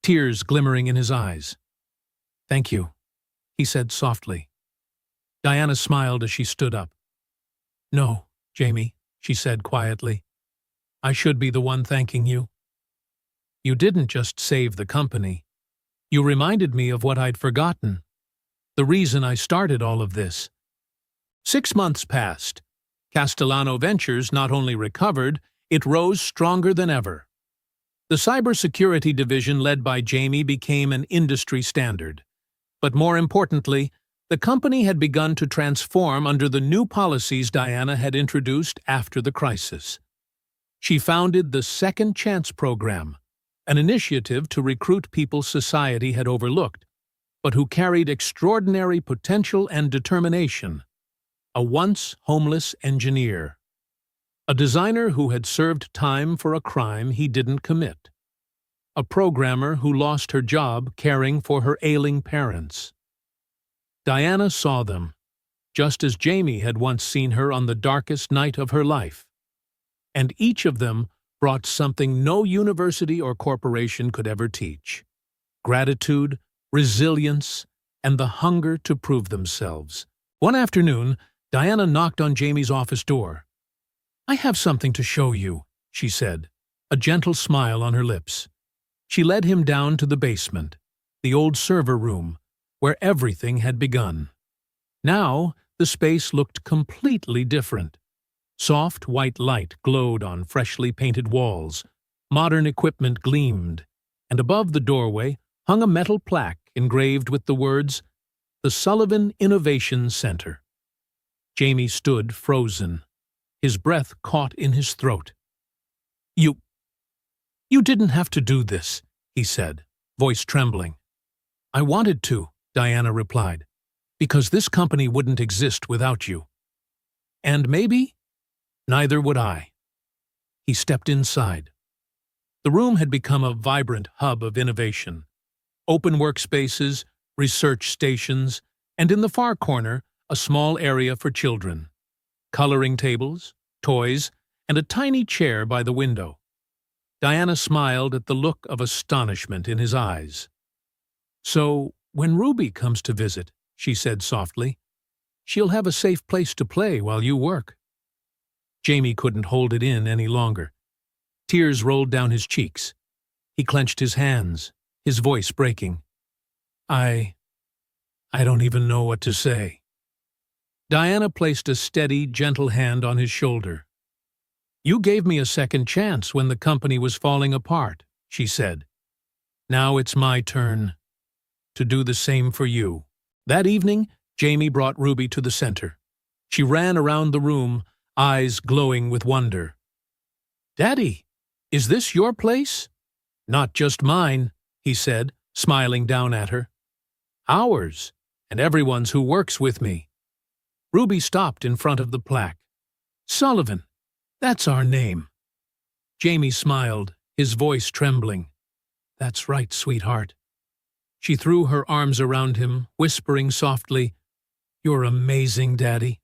tears glimmering in his eyes. "Thank you," he said softly. Diana smiled as she stood up. "No, Jamie," she said quietly. "I should be the one thanking you. You didn't just save the company. You reminded me of what I'd forgotten. The reason I started all of this." 6 months passed. Castellano Ventures not only recovered, it rose stronger than ever. The cybersecurity division led by Jamie became an industry standard. But more importantly, the company had begun to transform under the new policies Diana had introduced after the crisis. She founded the Second Chance Program, an initiative to recruit people society had overlooked, but who carried extraordinary potential and determination. a once homeless engineer. A designer who had served time for a crime he didn't commit. A programmer who lost her job caring for her ailing parents. Diana saw them, just as Jamie had once seen her on the darkest night of her life. And each of them brought something no university or corporation could ever teach: gratitude, resilience, and the hunger to prove themselves. One afternoon, Diana knocked on Jamie's office door. "I have something to show you," she said, a gentle smile on her lips. She led him down to the basement, the old server room, where everything had begun. Now, the space looked completely different. Soft white light glowed on freshly painted walls, modern equipment gleamed, and above the doorway hung a metal plaque engraved with the words, "The Sullivan Innovation Center." Jamie stood frozen, his breath caught in his throat. You didn't have to do this," he said, voice trembling. "I wanted to," Diana replied, "because this company wouldn't exist without you. And maybe, neither would I." He stepped inside. The room had become a vibrant hub of innovation. Open workspaces, research stations, and in the far corner, a small area for children. Coloring tables, toys, and a tiny chair by the window. Diana smiled at the look of astonishment in his eyes. "So, when Ruby comes to visit," she said softly, "she'll have a safe place to play while you work." Jamie couldn't hold it in any longer. Tears rolled down his cheeks. He clenched his hands, his voice breaking. I don't even know what to say." Diana placed a steady, gentle hand on his shoulder. "You gave me a second chance when the company was falling apart," she said. "Now it's my turn to do the same for you." That evening, Jamie brought Ruby to the center. She ran around the room, eyes glowing with wonder. "Daddy, is this your place?" "Not just mine," he said, smiling down at her. "Ours, and everyone's who works with me." Ruby stopped in front of the plaque. "Sullivan, that's our name." Jamie smiled, his voice trembling. "That's right, sweetheart." She threw her arms around him, whispering softly, "You're amazing, Daddy."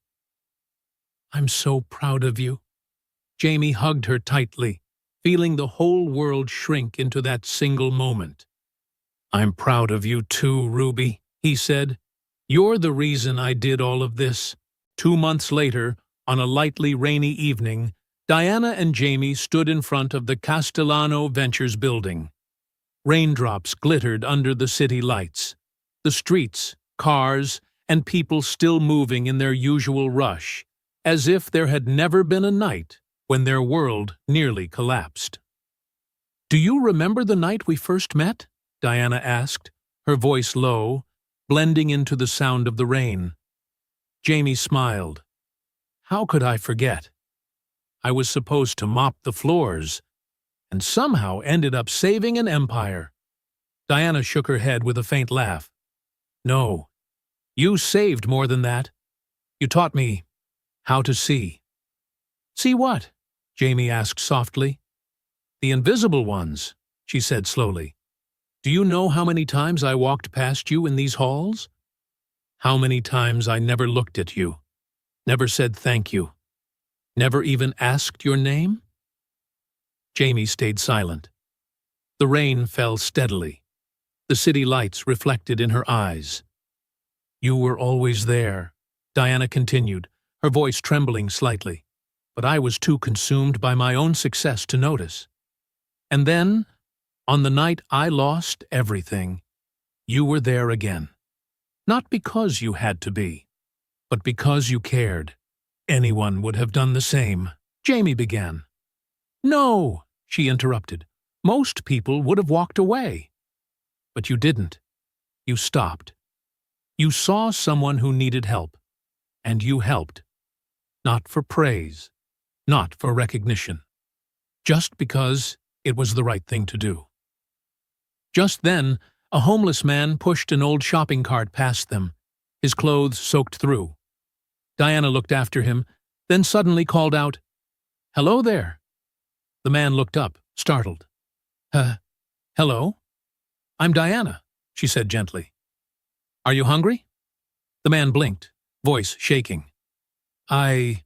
"I'm so proud of you." Jamie hugged her tightly, feeling the whole world shrink into that single moment. "I'm proud of you too, Ruby," he said. "You're the reason I did all of this." 2 months later, on a lightly rainy evening, Diana and Jamie stood in front of the Castellano Ventures building. Raindrops glittered under the city lights. The streets, cars, and people still moving in their usual rush, as if there had never been a night when their world nearly collapsed. "Do you remember the night we first met?" Diana asked, her voice low, blending into the sound of the rain. Jamie smiled. "How could I forget? I was supposed to mop the floors, and somehow ended up saving an empire." Diana shook her head with a faint laugh. "No, you saved more than that. You taught me how to see." "See what?" Jamie asked softly. "The invisible ones," she said slowly. "Do you know how many times I walked past you in these halls? How many times I never looked at you, never said thank you, never even asked your name?" Jamie stayed silent. The rain fell steadily. The city lights reflected in her eyes. "You were always there," Diana continued, her voice trembling slightly, "but I was too consumed by my own success to notice. And then, on the night I lost everything, you were there again. Not because you had to be, but because you cared. Anyone would have done the same." Jamie began. "No," she interrupted. "Most people would have walked away. But you didn't. You stopped. You saw someone who needed help, and you helped. Not for praise, not for recognition. Just because it was the right thing to do." Just then, a homeless man pushed an old shopping cart past them, his clothes soaked through. Diana looked after him, then suddenly called out, "Hello there." The man looked up, startled. Hello? I'm Diana," she said gently. "Are you hungry?" The man blinked, voice shaking. I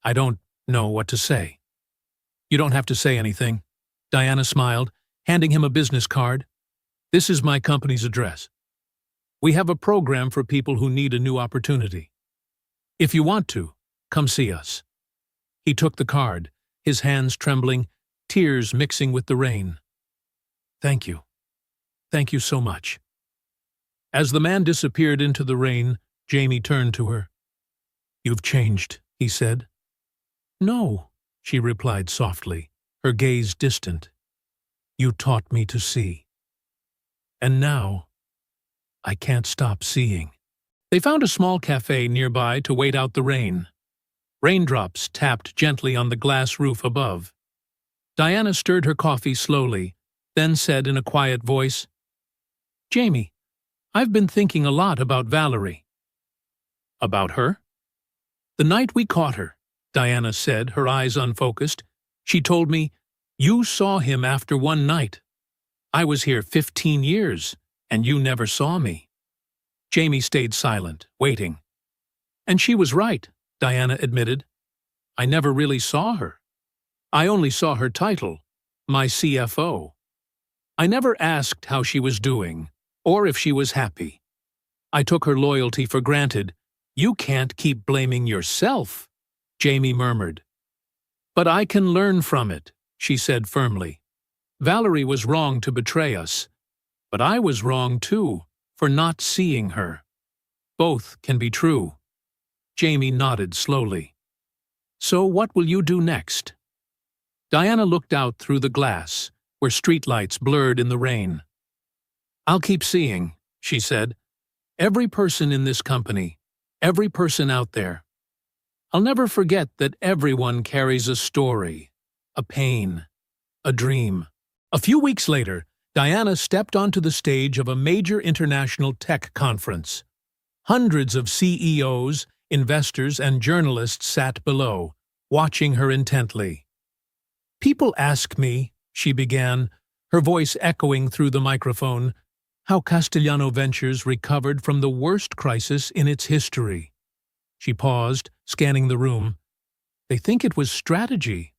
don't know what to say." "You don't have to say anything." Diana smiled, handing him a business card. "This is my company's address. We have a program for people who need a new opportunity. If you want to, come see us." He took the card, his hands trembling, tears mixing with the rain. "Thank you. Thank you so much." As the man disappeared into the rain, Jamie turned to her. "You've changed," he said. "No," she replied softly, her gaze distant. "You taught me to see. And now, I can't stop seeing." They found a small cafe nearby to wait out the rain. Raindrops tapped gently on the glass roof above. Diana stirred her coffee slowly, then said in a quiet voice, "Jamie, I've been thinking a lot about Valerie." "About her?" "The night we caught her," Diana said, her eyes unfocused. "She told me, 'You saw him after one night. I was here 15 years, and you never saw me.'" Jamie stayed silent, waiting. "And she was right," Diana admitted. "I never really saw her. I only saw her title, my CFO. I never asked how she was doing, or if she was happy. I took her loyalty for granted." "You can't keep blaming yourself," Jamie murmured. "But I can learn from it," she said firmly. "Valerie was wrong to betray us, but I was wrong too, for not seeing her. Both can be true." Jamie nodded slowly. "So what will you do next?" Diana looked out through the glass, where streetlights blurred in the rain. "I'll keep seeing," she said. "Every person in this company, every person out there. I'll never forget that everyone carries a story, a pain, a dream." A few weeks later, Diana stepped onto the stage of a major international tech conference. Hundreds of CEOs, investors, and journalists sat below, watching her intently. "People ask me," she began, her voice echoing through the microphone, "how Castellano Ventures recovered from the worst crisis in its history." She paused, scanning the room. "They think it was strategy,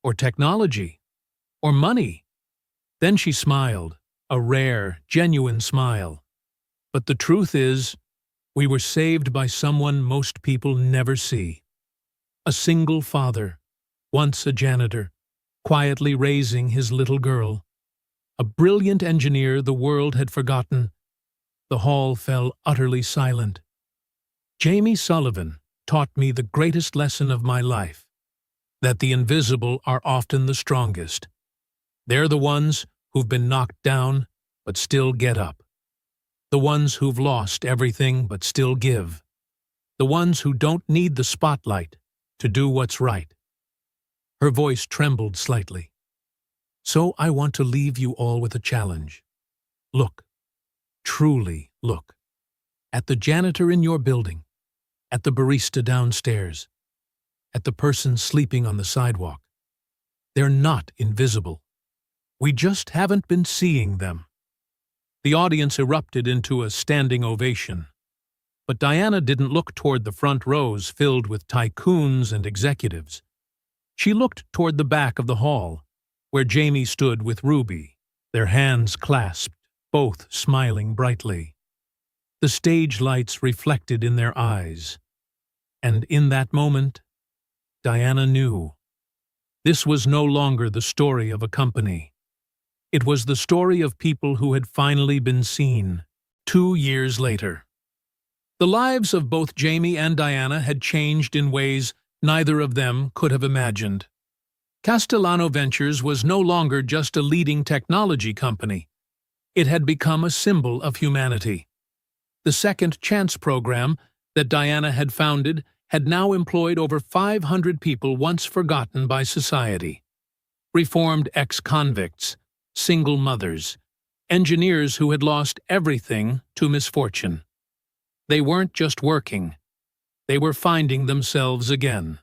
or technology, or money." Then she smiled, a rare, genuine smile. "But the truth is, we were saved by someone most people never see. A single father, once a janitor, quietly raising his little girl. A brilliant engineer the world had forgotten." The hall fell utterly silent. "Jamie Sullivan taught me the greatest lesson of my life, that the invisible are often the strongest. They're the ones who've been knocked down but still get up. The ones who've lost everything but still give. The ones who don't need the spotlight to do what's right." Her voice trembled slightly. "So I want to leave you all with a challenge. Look, truly look, at the janitor in your building, at the barista downstairs, at the person sleeping on the sidewalk. They're not invisible. We just haven't been seeing them." The audience erupted into a standing ovation. But Diana didn't look toward the front rows filled with tycoons and executives. She looked toward the back of the hall, where Jamie stood with Ruby, their hands clasped, both smiling brightly. The stage lights reflected in their eyes. And in that moment, Diana knew. This was no longer the story of a company. It was the story of people who had finally been seen, 2 years later. The lives of both Jamie and Diana had changed in ways neither of them could have imagined. Castellano Ventures was no longer just a leading technology company. It had become a symbol of humanity. The Second Chance program that Diana had founded had now employed over 500 people once forgotten by society. Reformed ex-convicts, single mothers, engineers who had lost everything to misfortune. They weren't just working. They were finding themselves again.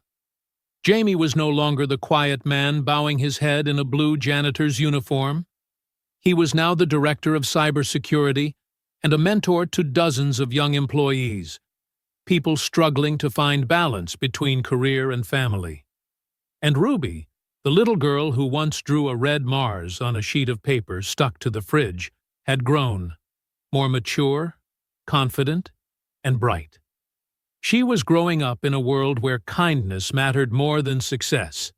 Jamie was no longer the quiet man bowing his head in a blue janitor's uniform. He was now the director of cybersecurity and a mentor to dozens of young employees, people struggling to find balance between career and family. And Ruby, the little girl who once drew a red Mars on a sheet of paper stuck to the fridge, had grown, more mature, confident, and bright. She was growing up in a world where kindness mattered more than success,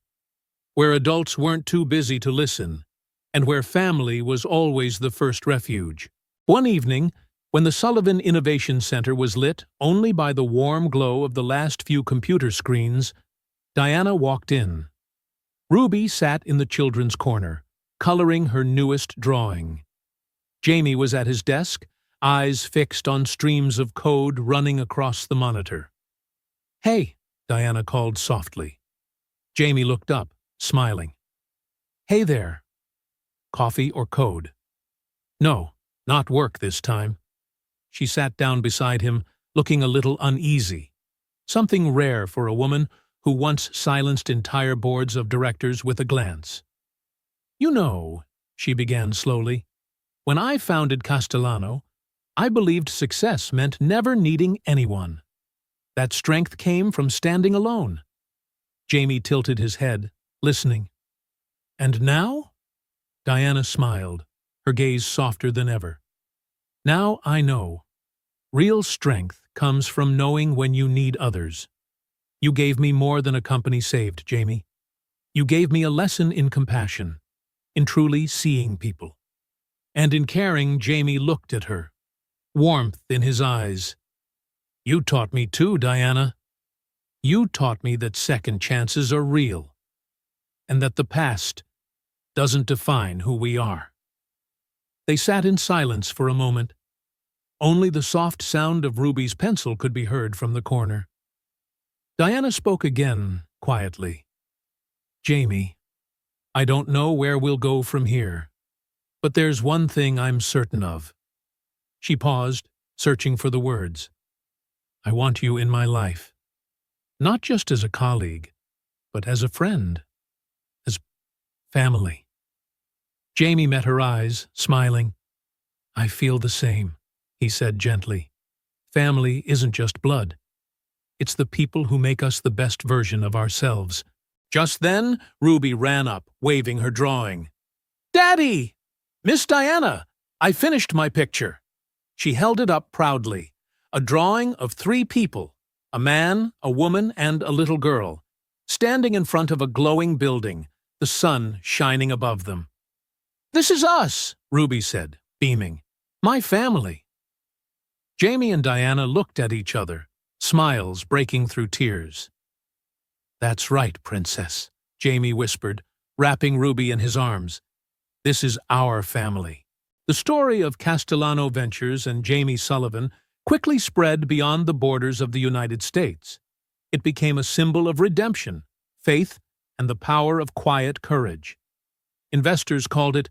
where adults weren't too busy to listen, and where family was always the first refuge. One evening, when the Sullivan Innovation Center was lit only by the warm glow of the last few computer screens, Diana walked in. Ruby sat in the children's corner, coloring her newest drawing. Jamie was at his desk, eyes fixed on streams of code running across the monitor. "Hey," Diana called softly. Jamie looked up, smiling. "Hey there. Coffee or code?" "No, not work this time." She sat down beside him, looking a little uneasy, something rare for a woman who once silenced entire boards of directors with a glance. "You know," she began slowly, "when I founded Castellano, I believed success meant never needing anyone. That strength came from standing alone." Jamie tilted his head, listening. "And now?" Diana smiled, her gaze softer than ever. "Now I know. Real strength comes from knowing when you need others. You gave me more than a company saved, Jamie. You gave me a lesson in compassion, in truly seeing people." And in caring, Jamie looked at her, warmth in his eyes. "You taught me too, Diana. You taught me that second chances are real, and that the past doesn't define who we are." They sat in silence for a moment. Only the soft sound of Ruby's pencil could be heard from the corner. Diana spoke again, quietly. "Jamie, I don't know where we'll go from here, but there's one thing I'm certain of." She paused, searching for the words. "I want you in my life, not just as a colleague, but as a friend, as family." Jamie met her eyes, smiling. "I feel the same," he said gently. "Family isn't just blood. It's the people who make us the best version of ourselves." Just then, Ruby ran up, waving her drawing. "Daddy! Miss Diana! I finished my picture." She held it up proudly, a drawing of 3 people, a man, a woman, and a little girl, standing in front of a glowing building, the sun shining above them. "This is us," Ruby said, beaming. "My family." Jamie and Diana looked at each other, smiles breaking through tears. "That's right, Princess," Jamie whispered, wrapping Ruby in his arms. "This is our family." The story of Castellano Ventures and Jamie Sullivan quickly spread beyond the borders of the United States. It became a symbol of redemption, faith, and the power of quiet courage. Investors called it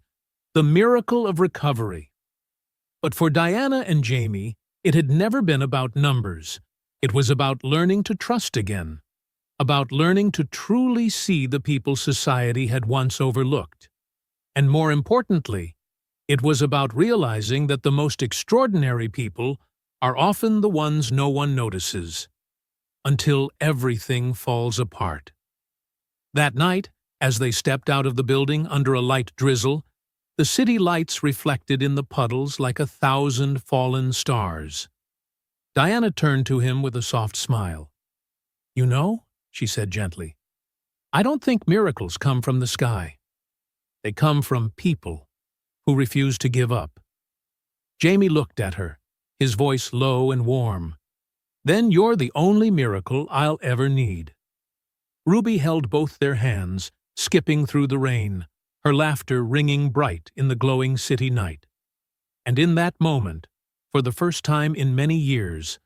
the miracle of recovery. But for Diana and Jamie, it had never been about numbers. It was about learning to trust again, about learning to truly see the people society had once overlooked. And more importantly, it was about realizing that the most extraordinary people are often the ones no one notices, until everything falls apart. That night, as they stepped out of the building under a light drizzle, the city lights reflected in the puddles like 1,000 fallen stars. Diana turned to him with a soft smile. "You know," she said gently, "I don't think miracles come from the sky. They come from people who refuse to give up." Jamie looked at her, his voice low and warm. "Then you're the only miracle I'll ever need." Ruby held both their hands, skipping through the rain, her laughter ringing bright in the glowing city night. And in that moment, for the first time in many years,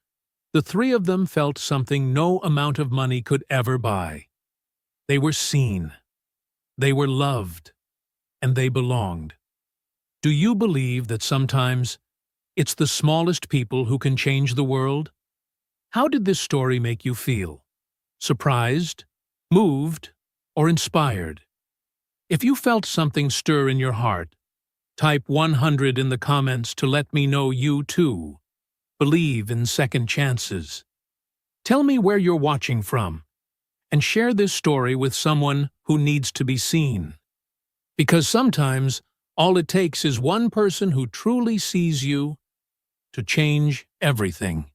the 3 of them felt something no amount of money could ever buy. They were seen, they were loved, and they belonged. Do you believe that sometimes it's the smallest people who can change the world? How did this story make you feel? Surprised, moved, or inspired? If you felt something stir in your heart, type 100 in the comments to let me know you too believe in second chances. Tell me where you're watching from, and share this story with someone who needs to be seen. Because sometimes, all it takes is one person who truly sees you to change everything.